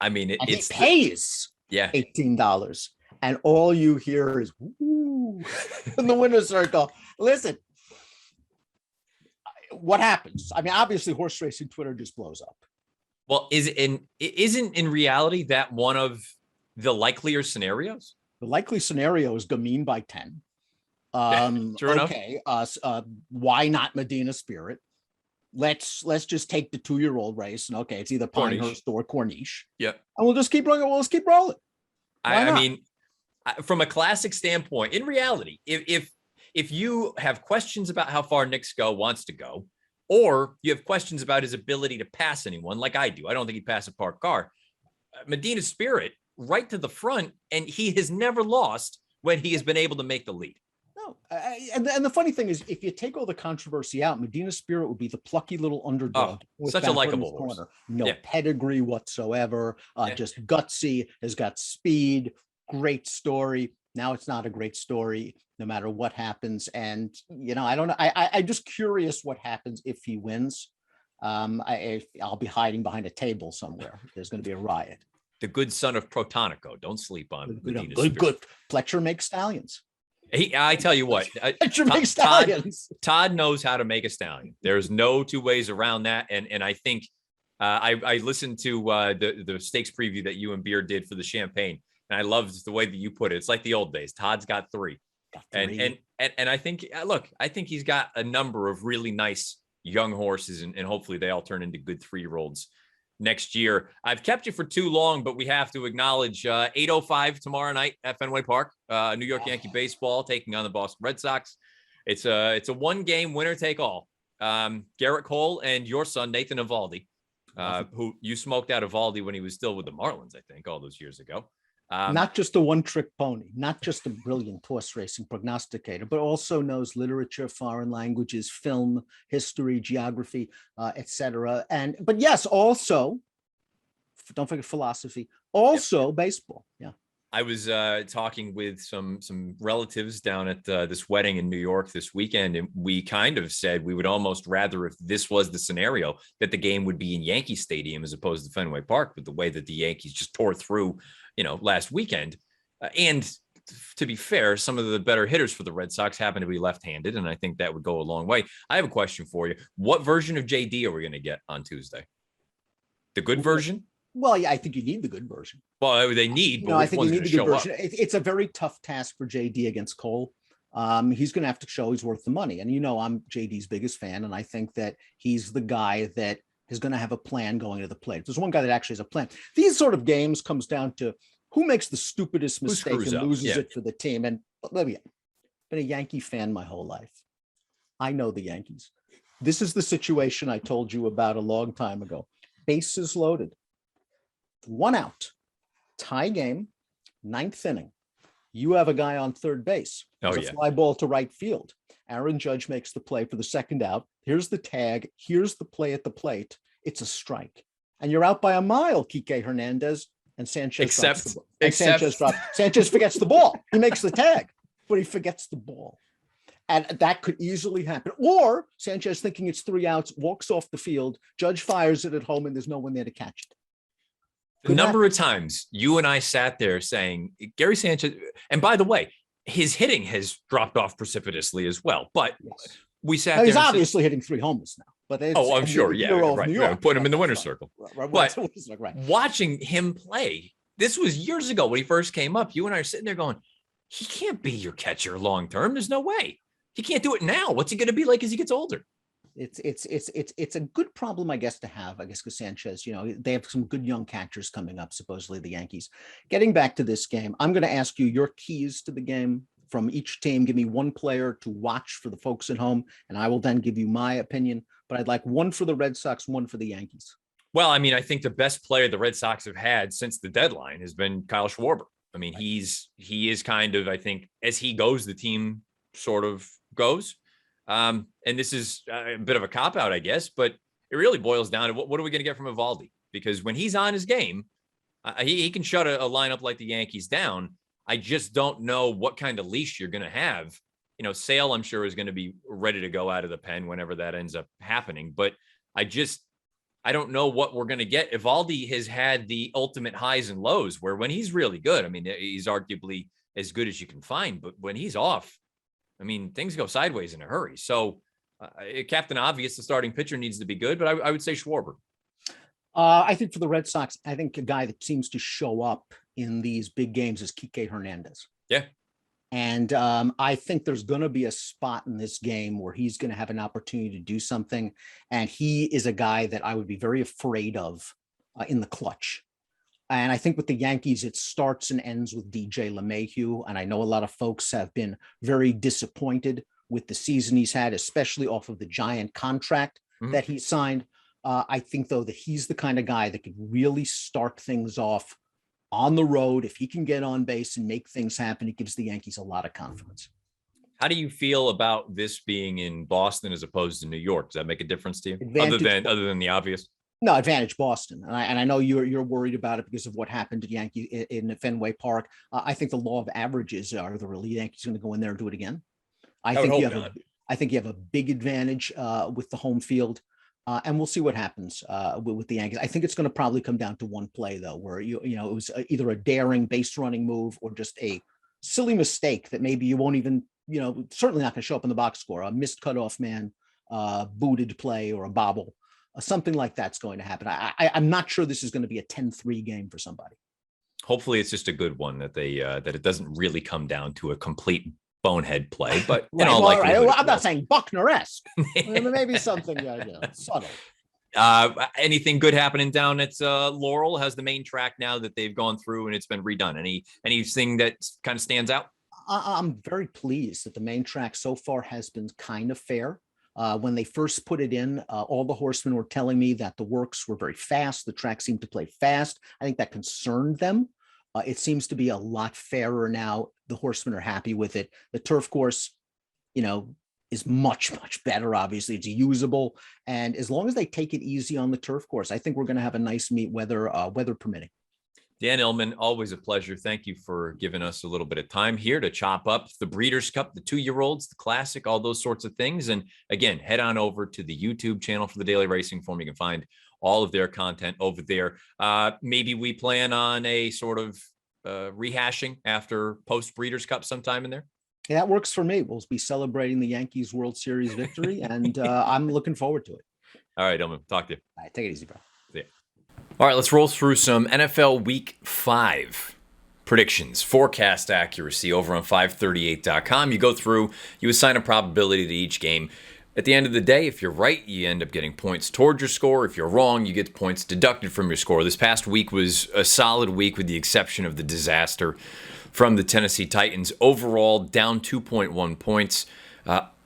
I mean, it pays $18, and all you hear is woo in the winner's circle. Listen. What happens? I mean, obviously, horse racing Twitter just blows up. Well, isn't in reality that one of the likelier scenarios? The likely scenario is Gamine by 10. Sure okay. Why not Medina Spirit? Let's just take the 2-year-old race, and okay, it's either Pinehurst or Corniche. Yeah, and we'll just keep rolling. We'll just keep rolling. I mean, from a classic standpoint, in reality, if you have questions about how far Knicks Go wants to go, or you have questions about his ability to pass anyone, like I do, I don't think he'd pass a parked car. Medina Spirit right to the front, and he has never lost when he has been able to make the lead. No, and the funny thing is, if you take all the controversy out, Medina Spirit would be the plucky little underdog. Such a likable horse. No pedigree whatsoever, just gutsy, has got speed, great story. Now it's not a great story, no matter what happens. And, I don't know. I'm just curious what happens if he wins. I'll be hiding behind a table somewhere. There's going to be a riot. The good son of Protonico. Don't sleep on good. Fletcher makes stallions. I tell you what, Todd knows how to make a stallion. There's no two ways around that. And I think I listened to the stakes preview that you and Beard did for the Champagne, and I loved the way that you put it. It's like the old days. Todd's got three. And I think, look, I think he's got a number of really nice young horses, and hopefully they all turn into good 3-year-olds next year. I've kept you for too long, but we have to acknowledge 8:05 tomorrow night at Fenway Park. New York Yankee baseball taking on the Boston Red Sox. It's a one-game winner take all. Garrett Cole and your son Nathan Eovaldi, who you smoked out Eovaldi when he was still with the Marlins, I think, all those years ago. Not just a one-trick pony, not just a brilliant horse racing prognosticator, but also knows literature, foreign languages, film, history, geography, etc. But yes, also, don't forget philosophy, also baseball. Yeah. I was talking with some relatives down at this wedding in New York this weekend, and we kind of said we would almost rather, if this was the scenario, that the game would be in Yankee Stadium as opposed to Fenway Park, with the way that the Yankees just tore through, last weekend. And to be fair, some of the better hitters for the Red Sox happen to be left-handed, and I think that would go a long way. I have a question for you. What version of JD are we going to get on Tuesday? The good version? Well, yeah, I think you need the good version. Well, they need, but I think you need the good version. Up? It's a very tough task for JD against Cole. He's going to have to show he's worth the money. And I'm JD's biggest fan, and I think that he's the guy that is going to have a plan going to the plate. If there's one guy that actually has a plan. These sort of games comes down to who makes the stupidest mistake and loses it for the team. And let me, been a Yankee fan my whole life. I know the Yankees. This is the situation I told you about a long time ago. Bases loaded. 1 out, tie game, 9th inning. You have a guy on third base. There's a fly ball to right field. Aaron Judge makes the play for the second out. Here's the tag. Here's the play at the plate. It's a strike. And you're out by a mile, Kike Hernandez, and Sanchez drops the ball. Sanchez forgets the ball. He makes the tag, but he forgets the ball. And that could easily happen. Or Sanchez, thinking it's 3 outs, walks off the field. Judge fires it at home, and there's no one there to catch it. The number of times you and I sat there saying Gary Sanchez, and by the way, his hitting has dropped off precipitously as well. But we sat there. He's obviously hitting 3 homers now. But I'm sure. Yeah, right. Put him in the winner's circle. But watching him play, this was years ago when he first came up. You and I are sitting there going, he can't be your catcher long term. There's no way. He can't do it now. What's he going to be like as he gets older? It's a good problem, I guess, to have, because Sanchez, they have some good young catchers coming up, supposedly the Yankees. Getting back to this game, I'm going to ask you your keys to the game from each team. Give me one player to watch for the folks at home, and I will then give you my opinion. But I'd like one for the Red Sox, one for the Yankees. Well, I think the best player the Red Sox have had since the deadline has been Kyle Schwarber. He is kind of, I think, as he goes, the team sort of goes. And this is a bit of a cop-out, I guess, but it really boils down to what are we going to get from Eovaldi? Because when he's on his game, he can shut a lineup like the Yankees down. I just don't know what kind of leash you're going to have. Sale, I'm sure, is going to be ready to go out of the pen whenever that ends up happening. But I don't know what we're going to get. Eovaldi has had the ultimate highs and lows where when he's really good, he's arguably as good as you can find. But when he's off, things go sideways in a hurry. So Captain Obvious, the starting pitcher, needs to be good, but I would say Schwarber. I think for the Red Sox, I think a guy that seems to show up in these big games is Kike Hernandez. Yeah. And I think there's going to be a spot in this game where he's going to have an opportunity to do something. And he is a guy that I would be very afraid of in the clutch. And I think with the Yankees, it starts and ends with DJ LeMahieu. And I know a lot of folks have been very disappointed with the season he's had, especially off of the giant contract that he signed. I think, though, that he's the kind of guy that could really start things off on the road. If he can get on base and make things happen, it gives the Yankees a lot of confidence. How do you feel about this being in Boston as opposed to New York? Does that make a difference to you? Other than the obvious? No, advantage Boston. And I know you're worried about it because of what happened to Yankee in Fenway Park. I think the law of averages are the Yankees going to go in there and do it again. I think you have a big advantage with the home field. And we'll see what happens with the Yankees. I think it's going to probably come down to one play, though, where it was either a daring base running move or just a silly mistake that maybe you won't even, certainly not going to show up in the box score, a missed cutoff man, booted play, or a bobble, something like that's going to happen. I'm not sure this is going to be a 10-3 game for somebody. Hopefully it's just a good one that that it doesn't really come down to a complete bonehead play, but I'm not saying Buckner-esque. Maybe something subtle. Anything good happening down at Laurel? Has the main track now that they've gone through and it's been redone? Anything that kind of stands out? I'm very pleased that the main track so far has been kind of fair. When they first put it in, all the horsemen were telling me that the works were very fast. The track seemed to play fast. I think that concerned them. It seems to be a lot fairer now. The horsemen are happy with it. The turf course, is much, much better. Obviously, it's usable. And as long as they take it easy on the turf course, I think we're going to have a nice meet, weather permitting. Dan Illman, always a pleasure. Thank you for giving us a little bit of time here to chop up the Breeders' Cup, the 2-year-olds, the Classic, all those sorts of things. And again, head on over to the YouTube channel for the Daily Racing Form. You can find all of their content over there. Maybe we plan on a sort of rehashing after post Breeders' Cup sometime in there. Yeah, that works for me. We'll be celebrating the Yankees World Series victory, and I'm looking forward to it. All right, Illman, talk to you. All right, take it easy, bro. See ya. All right, let's roll through some NFL Week 5 predictions, forecast accuracy over on FiveThirtyEight.com. You go through, you assign a probability to each game. At the end of the day, if you're right, you end up getting points towards your score. If you're wrong, you get points deducted from your score. This past week was a solid week with the exception of the disaster from the Tennessee Titans. Overall, down 2.1 points,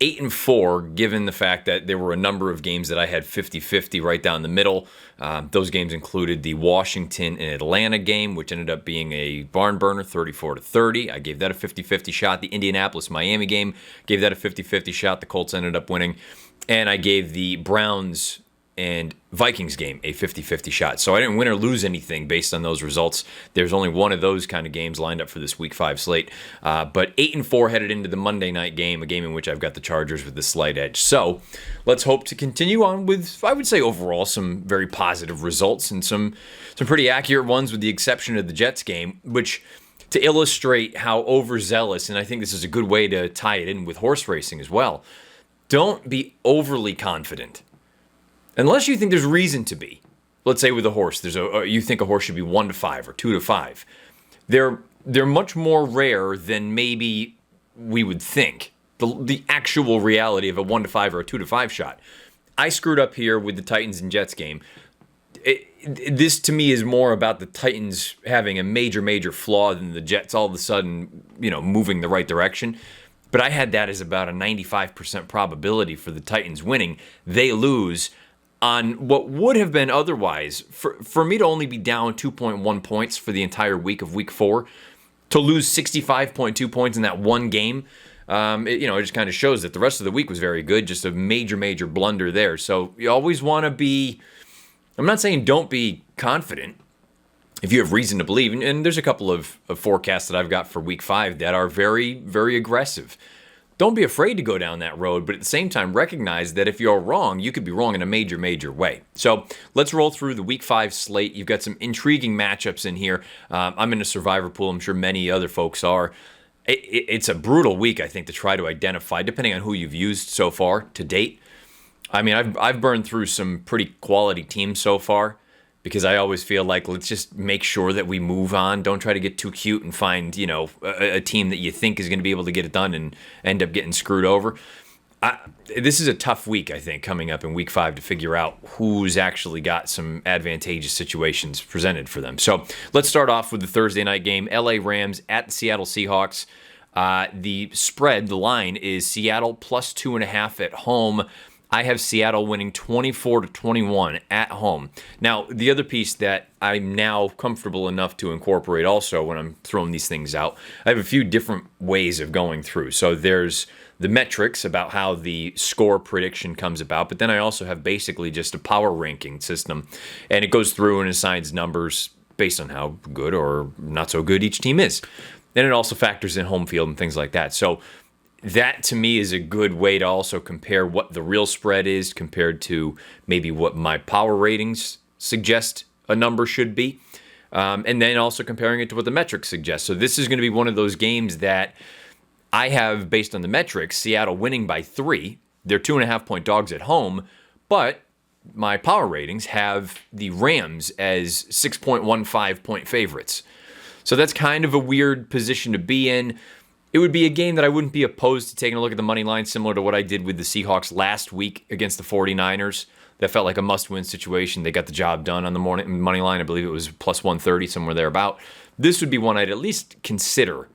8-4, given the fact that there were a number of games that I had 50-50 right down the middle. Those games included the Washington and Atlanta game, which ended up being a barn burner, 34-30. I gave that a 50-50 shot. The Indianapolis-Miami game, gave that a 50-50 shot. The Colts ended up winning. And I gave the Browns and Vikings game a 50-50 shot. So I didn't win or lose anything based on those results. There's only one of those kind of games lined up for this Week 5 slate. But 8-4 headed into the Monday night game, a game in which I've got the Chargers with the slight edge. So let's hope to continue on with, I would say overall, some very positive results and some pretty accurate ones with the exception of the Jets game, which to illustrate how overzealous, and I think this is a good way to tie it in with horse racing as well, don't be overly confident. Unless you think there's reason to be. Let's say with a horse, you think a horse should be 1-5 or 2-5. They're much more rare than maybe we would think. The actual reality of a 1-5 or a 2-5 shot. I screwed up here with the Titans and Jets game. This to me is more about the Titans having a major flaw than the Jets all of a sudden, moving the right direction. But I had that as about a 95% probability for the Titans winning. They lose on what would have been otherwise, for me to only be down 2.1 points for the entire week of Week 4, to lose 65.2 points in that one game, it just kind of shows that the rest of the week was very good, just a major blunder there. So you always want to be, I'm not saying don't be confident if you have reason to believe, and there's a couple of forecasts that I've got for Week 5 that are very aggressive. Don't be afraid to go down that road, but at the same time, recognize that if you're wrong, you could be wrong in a major way. So let's roll through the Week 5 slate. You've got some intriguing matchups in here. I'm in a survivor pool. I'm sure many other folks are. It's a brutal week, I think, to try to identify, depending on who you've used so far to date. I mean, I've burned through some pretty quality teams so far, because I always feel like let's just make sure that we move on. Don't try to get too cute and find, a team that you think is going to be able to get it done and end up getting screwed over. This is a tough week, I think, coming up in Week 5 to figure out who's actually got some advantageous situations presented for them. So let's start off with the Thursday night game. LA Rams at the Seattle Seahawks. The spread, the line, is Seattle plus 2.5 at home. I have Seattle winning 24-21 at home. Now, the other piece that I'm now comfortable enough to incorporate also when I'm throwing these things out, I have a few different ways of going through. So there's the metrics about how the score prediction comes about, but then I also have basically just a power ranking system, and it goes through and assigns numbers based on how good or not so good each team is. Then it also factors in home field and things like that. So that, to me, is a good way to also compare what the real spread is compared to maybe what my power ratings suggest a number should be. And then also comparing it to what the metrics suggest. So this is going to be one of those games that I have, based on the metrics, Seattle winning by 3. They're 2.5-point dogs at home, but my power ratings have the Rams as 6.15-point favorites. So that's kind of a weird position to be in. It would be a game that I wouldn't be opposed to taking a look at the money line, similar to what I did with the Seahawks last week against the 49ers. That felt like a must-win situation. They got the job done on the money line. I believe it was plus 130, somewhere thereabout. This would be one I'd at least consider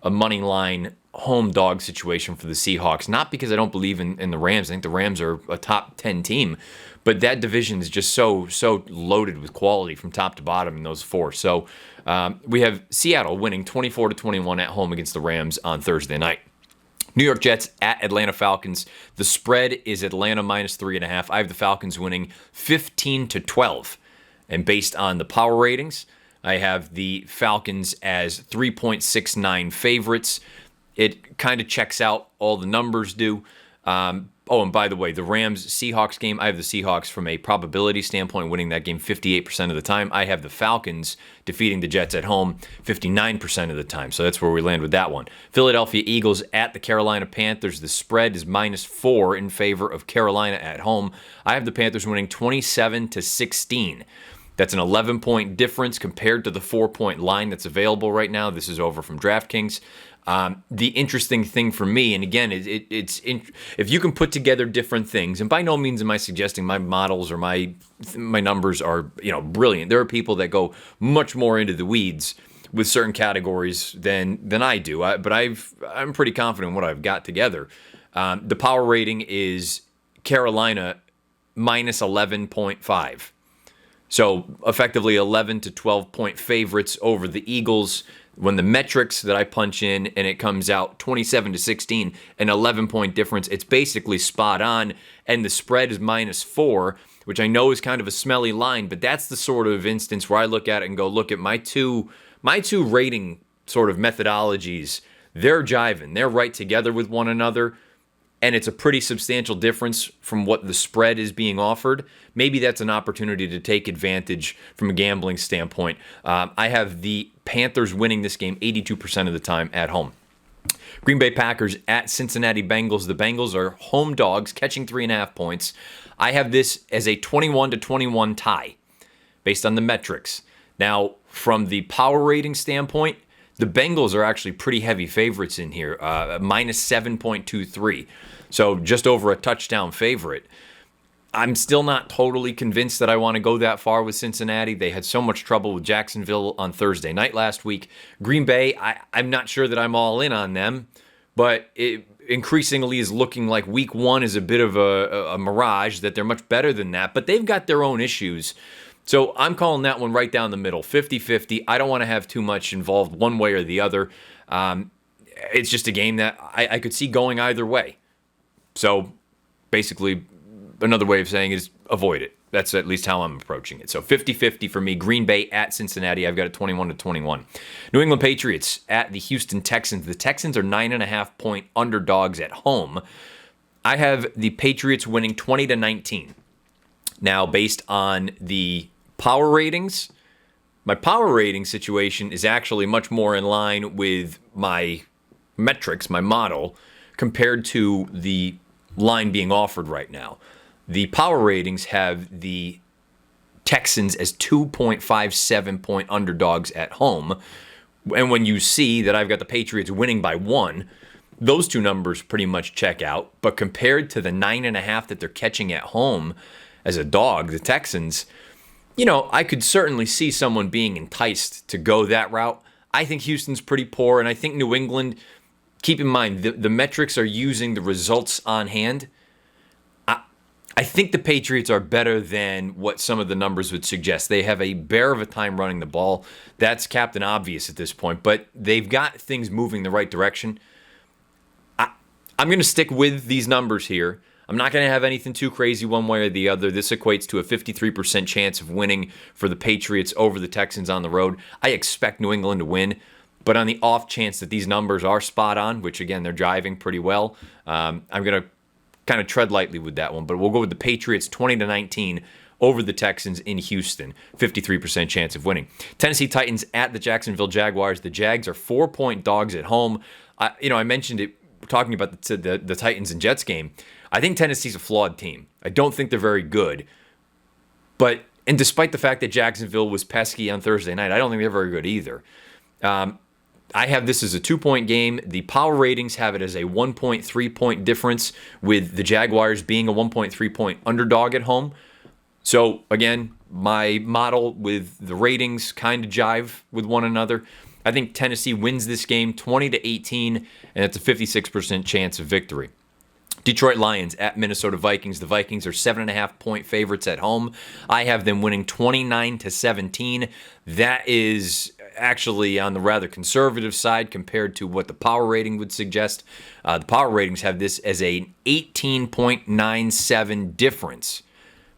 a money line home dog situation for the Seahawks. Not because I don't believe in the Rams. I think the Rams are a top 10 team. But that division is just so loaded with quality from top to bottom in those 4. So we have Seattle winning 24-21 at home against the Rams on Thursday night. New York Jets at Atlanta Falcons. The spread is Atlanta minus 3.5. I have the Falcons winning 15-12. And based on the power ratings, I have the Falcons as 3.69 favorites. It kind of checks out. All the numbers do. And by the way, the Rams-Seahawks game, I have the Seahawks from a probability standpoint winning that game 58% of the time. I have the Falcons defeating the Jets at home 59% of the time. So that's where we land with that one. Philadelphia Eagles at the Carolina Panthers. The spread is minus 4 in favor of Carolina at home. I have the Panthers winning 27-16. That's an 11-point difference compared to the 4-point line that's available right now. This is over from DraftKings. The interesting thing for me, and again, if you can put together different things, and by no means am I suggesting my models or my numbers are brilliant. There are people that go much more into the weeds with certain categories than I do. But I'm pretty confident in what I've got together. The power rating is Carolina minus 11.5. So effectively 11 to 12 point favorites over the Eagles. When the metrics that I punch in and it comes out 27-16, an 11-point difference, it's basically spot on. And the spread is minus 4, which I know is kind of a smelly line, but that's the sort of instance where I look at it and go, look at my two rating sort of methodologies. They're jiving. They're right together with one another. And it's a pretty substantial difference from what the spread is being offered. Maybe that's an opportunity to take advantage from a gambling standpoint. I have the Panthers winning this game 82% of the time at home. Green Bay Packers at Cincinnati Bengals. The Bengals are home dogs, catching 3.5 points. I have this as a 21-21 tie based on the metrics. Now, from the power rating standpoint, the Bengals are actually pretty heavy favorites in here, minus 7.23. So just over a touchdown favorite. I'm still not totally convinced that I want to go that far with Cincinnati. They had so much trouble with Jacksonville on Thursday night last week. Green Bay, I'm not sure that I'm all in on them, but it increasingly is looking like week 1 is a bit of a mirage, that they're much better than that, but they've got their own issues. So I'm calling that one right down the middle, 50-50. I don't want to have too much involved one way or the other. It's just a game that I could see going either way. So basically, another way of saying it is avoid it. That's at least how I'm approaching it. So 50-50 for me. Green Bay at Cincinnati. I've got it 21-21. New England Patriots at the Houston Texans. The Texans are 9.5-point underdogs at home. I have the Patriots winning 20-19. Now, based on the power ratings, my power rating situation is actually much more in line with my metrics, my model, compared to the line being offered right now. The power ratings have the Texans as 2.57-point underdogs at home. And when you see that I've got the Patriots winning by 1, those two numbers pretty much check out. But compared to the 9.5 that they're catching at home as a dog, the Texans, I could certainly see someone being enticed to go that route. I think Houston's pretty poor, and I think New England, keep in mind, the metrics are using the results on hand. I think the Patriots are better than what some of the numbers would suggest. They have a bear of a time running the ball. That's Captain Obvious at this point, but they've got things moving the right direction. I'm going to stick with these numbers here. I'm not going to have anything too crazy one way or the other. This equates to a 53% chance of winning for the Patriots over the Texans on the road. I expect New England to win, but on the off chance that these numbers are spot on, which again, they're driving pretty well, I'm going to kind of tread lightly with that one, but we'll go with the Patriots 20-19 over the Texans in Houston. 53% chance of winning. Tennessee Titans at the Jacksonville Jaguars. The Jags are 4-point dogs at home. I mentioned it talking about the Titans and Jets game. I think Tennessee's a flawed team. I don't think they're very good. And despite the fact that Jacksonville was pesky on Thursday night, I don't think they're very good either. I have this as a 2-point game. The power ratings have it as a 1.3-point difference, with the Jaguars being a 1.3-point underdog at home. So, again, my model with the ratings kind of jive with one another. I think Tennessee wins this game 20-18, and it's a 56% chance of victory. Detroit Lions at Minnesota Vikings. The Vikings are 7.5-point favorites at home. I have them winning 29-17. That is actually on the rather conservative side compared to what the power rating would suggest. The power ratings have this as an 18.97 difference,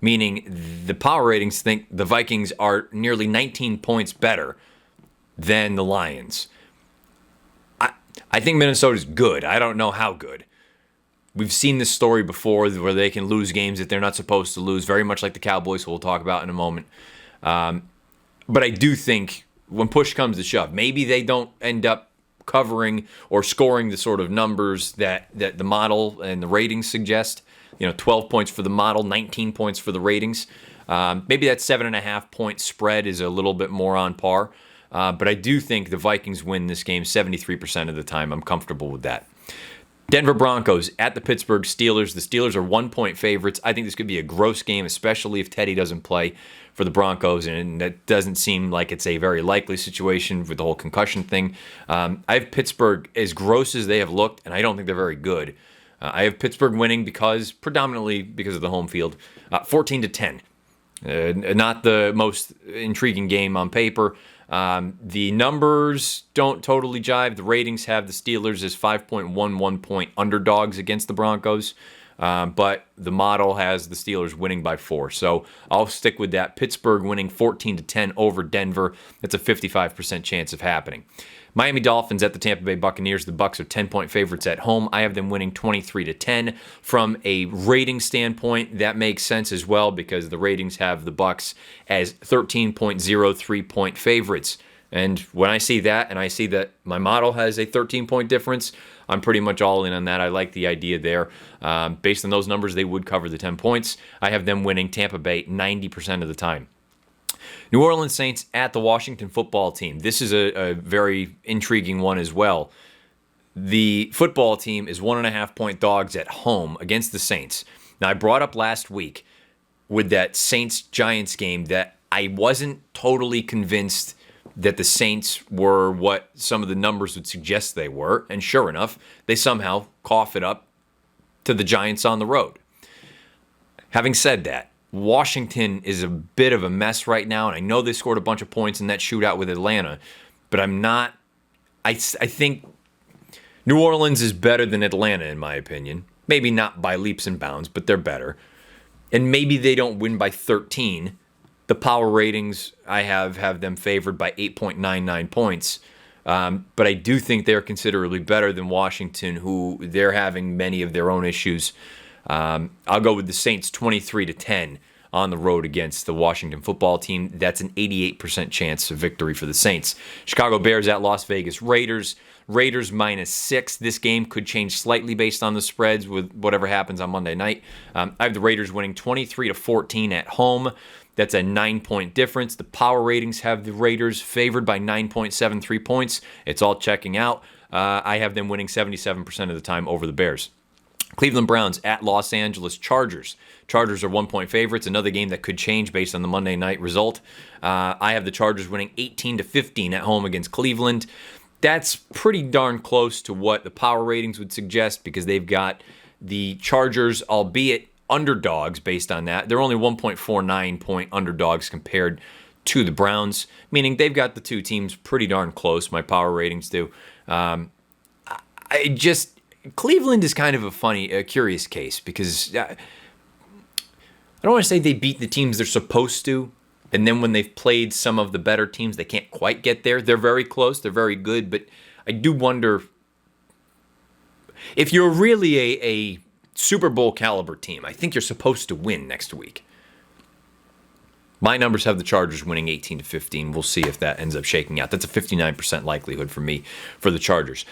meaning the power ratings think the Vikings are nearly 19 points better than the Lions. I think Minnesota's good. I don't know how good. We've seen this story before where they can lose games that they're not supposed to lose, very much like the Cowboys, who we'll talk about in a moment. But I do think when push comes to shove, maybe they don't end up covering or scoring the sort of numbers that the model and the ratings suggest. 12 points for the model, 19 points for the ratings. Maybe that 7.5-point spread is a little bit more on par. But I do think the Vikings win this game 73% of the time. I'm comfortable with that. Denver Broncos at the Pittsburgh Steelers. The Steelers are 1-point favorites. I think this could be a gross game, especially if Teddy doesn't play for the Broncos, and that doesn't seem like it's a very likely situation with the whole concussion thing. I have Pittsburgh as gross as they have looked, and I don't think they're very good. I have Pittsburgh winning predominantly because of the home field, 14-10. Not the most intriguing game on paper. The numbers don't totally jive. The ratings have the Steelers as 5.11-point underdogs against the Broncos, but the model has the Steelers winning by 4. So I'll stick with that. Pittsburgh winning 14-10 over Denver. That's a 55% chance of happening. Miami Dolphins at the Tampa Bay Buccaneers. The Bucs are 10-point favorites at home. I have them winning 23-10. From a rating standpoint, that makes sense as well because the ratings have the Bucs as 13.03-point favorites. And when I see that, and I see that my model has a 13-point difference, I'm pretty much all in on that. I like the idea there. Based on those numbers, they would cover the 10 points. I have them winning Tampa Bay 90% of the time. New Orleans Saints at the Washington football team. This is a very intriguing one as well. The football team is 1.5-point dogs at home against the Saints. Now, I brought up last week with that Saints-Giants game that I wasn't totally convinced that the Saints were what some of the numbers would suggest they were. And sure enough, they somehow cough it up to the Giants on the road. Having said that, Washington is a bit of a mess right now, and I know they scored a bunch of points in that shootout with Atlanta, but I think New Orleans is better than Atlanta, in my opinion. Maybe not by leaps and bounds, but they're better. And maybe they don't win by 13. The power ratings, I have them favored by 8.99 points. But I do think they're considerably better than Washington, who they're having many of their own issues. I'll go with the Saints 23-10 on the road against the Washington football team. That's an 88% chance of victory for the Saints. Chicago Bears at Las Vegas Raiders. Raiders -6. This game could change slightly based on the spreads with whatever happens on Monday night. I have the Raiders winning 23-14 at home. That's a 9-point difference. The power ratings have the Raiders favored by 9.73 points. It's all checking out. I have them winning 77% of the time over the Bears. Cleveland Browns at Los Angeles Chargers. Chargers are 1-point favorites. Another game that could change based on the Monday night result. I have the Chargers winning 18-15 at home against Cleveland. That's pretty darn close to what the power ratings would suggest because they've got the Chargers, albeit underdogs based on that. They're only 1.49-point underdogs compared to the Browns, meaning they've got the two teams pretty darn close, my power ratings do. Cleveland is kind of a curious case because I don't want to say they beat the teams they're supposed to, and then when they've played some of the better teams, they can't quite get there. They're very close. They're very good, but I do wonder if you're really a Super Bowl caliber team, I think you're supposed to win next week. My numbers have the Chargers winning 18-15. We'll see if that ends up shaking out. That's a 59% likelihood for me for the Chargers.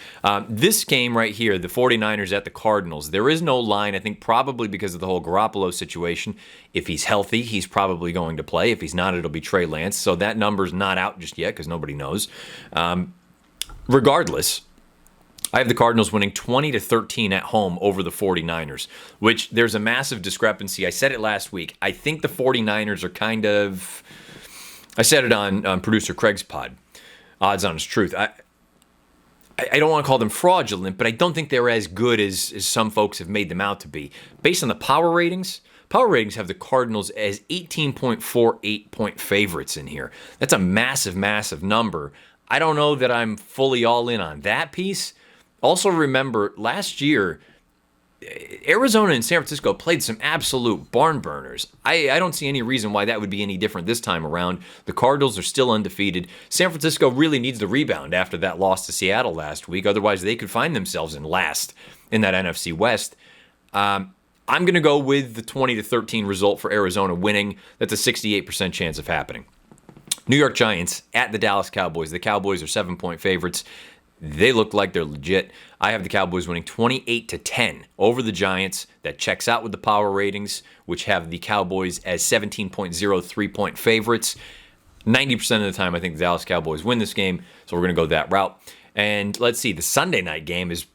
This game right here, the 49ers at the Cardinals, there is no line, I think probably because of the whole Garoppolo situation. If he's healthy, he's probably going to play. If he's not, it'll be Trey Lance. So that number's not out just yet because nobody knows. Regardless, I have the Cardinals winning 20-13 at home over the 49ers, which there's a massive discrepancy. I said it last week. I think the 49ers are kind of, I said it on producer Craig's pod, Odds on His Truth. I don't want to call them fraudulent, but I don't think they're as good as some folks have made them out to be. Based on the power ratings have the Cardinals as 18.48 point favorites in here. That's a massive, massive number. I don't know that I'm fully all in on that piece. Also remember, last year, Arizona and San Francisco played some absolute barn burners. I don't see any reason why that would be any different this time around. The Cardinals are still undefeated. San Francisco really needs the rebound after that loss to Seattle last week. Otherwise, they could find themselves in last in that NFC West. I'm going to go with the 20-13 result for Arizona winning. That's a 68% chance of happening. New York Giants at the Dallas Cowboys. The Cowboys are 7-point favorites. They look like they're legit. I have the Cowboys winning 28-10 over the Giants. That checks out with the power ratings, which have the Cowboys as 17.03 point favorites. 90% of the time, I think the Dallas Cowboys win this game, so we're going to go that route. And let's see, the Sunday night game is,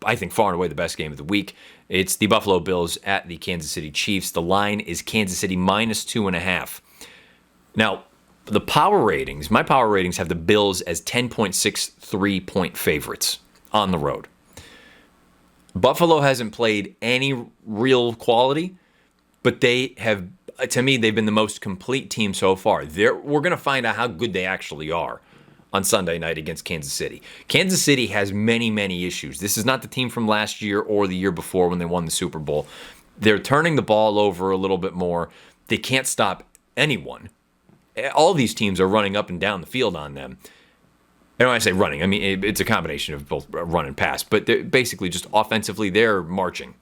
I think, far and away the best game of the week. It's the Buffalo Bills at the Kansas City Chiefs. The line is Kansas City -2.5. Now, the power ratings, my power ratings have the Bills as 10.63 point favorites on the road. Buffalo hasn't played any real quality, but they have, to me, they've been the most complete team so far. We're going to find out how good they actually are on Sunday night against Kansas City. Kansas City has many, many issues. This is not the team from last year or the year before when they won the Super Bowl. They're turning the ball over a little bit more. They can't stop anyone. All these teams are running up and down the field on them. And when I say running, I mean it's a combination of both run and pass. But basically just offensively, they're marching.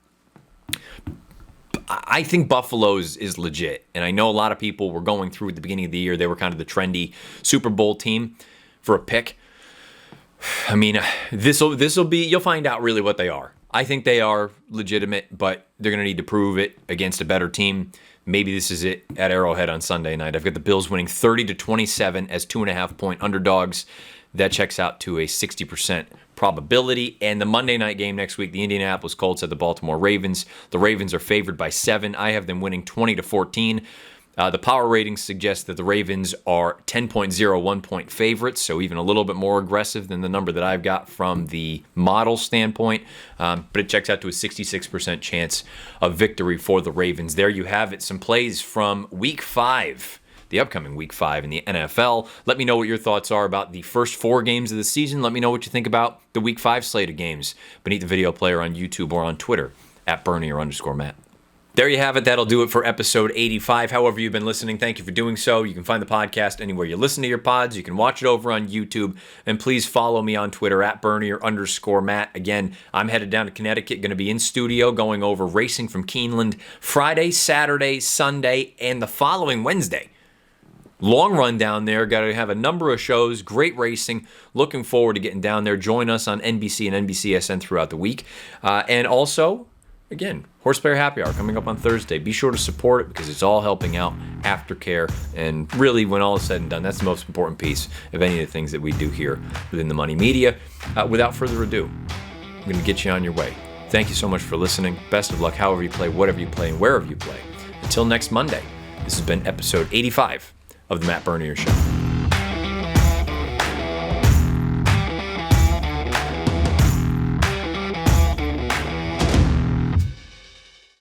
I think Buffalo's is legit. And I know a lot of people were going through at the beginning of the year. They were kind of the trendy Super Bowl team for a pick. I mean, this will be, you'll find out really what they are. I think they are legitimate, but they're going to need to prove it against a better team. Maybe this is it at Arrowhead on Sunday night. I've got the Bills winning 30-27 as 2.5 point underdogs. That checks out to a 60% probability. And the Monday night game next week, the Indianapolis Colts at the Baltimore Ravens. The Ravens are favored by 7. I have them winning 20-14. The power ratings suggest that the Ravens are 10.01 point favorites, so even a little bit more aggressive than the number that I've got from the model standpoint. But it checks out to a 66% chance of victory for the Ravens. There you have it. Some plays from Week 5, the upcoming Week 5 in the NFL. Let me know what your thoughts are about the first 4 games of the season. Let me know what you think about the Week 5 slate of games beneath the video player on YouTube or on Twitter at Bernier_Matt. There you have it. That'll do it for episode 85. However you've been listening, thank you for doing so. You can find the podcast anywhere you listen to your pods. You can watch it over on YouTube. And please follow me on Twitter at Bernier_Matt. Again, I'm headed down to Connecticut, going to be in studio going over racing from Keeneland Friday, Saturday, Sunday, and the following Wednesday. Long run down there. Got to have a number of shows. Great racing. Looking forward to getting down there. Join us on NBC and NBCSN throughout the week. And also, again, Horseplayer Happy Hour coming up on Thursday. Be sure to support it because it's all helping out aftercare. And really, when all is said and done, that's the most important piece of any of the things that we do here within the Money Media. Without further ado, I'm going to get you on your way. Thank you so much for listening. Best of luck however you play, whatever you play, and wherever you play. Until next Monday, this has been episode 85 of The Matt Bernier Show.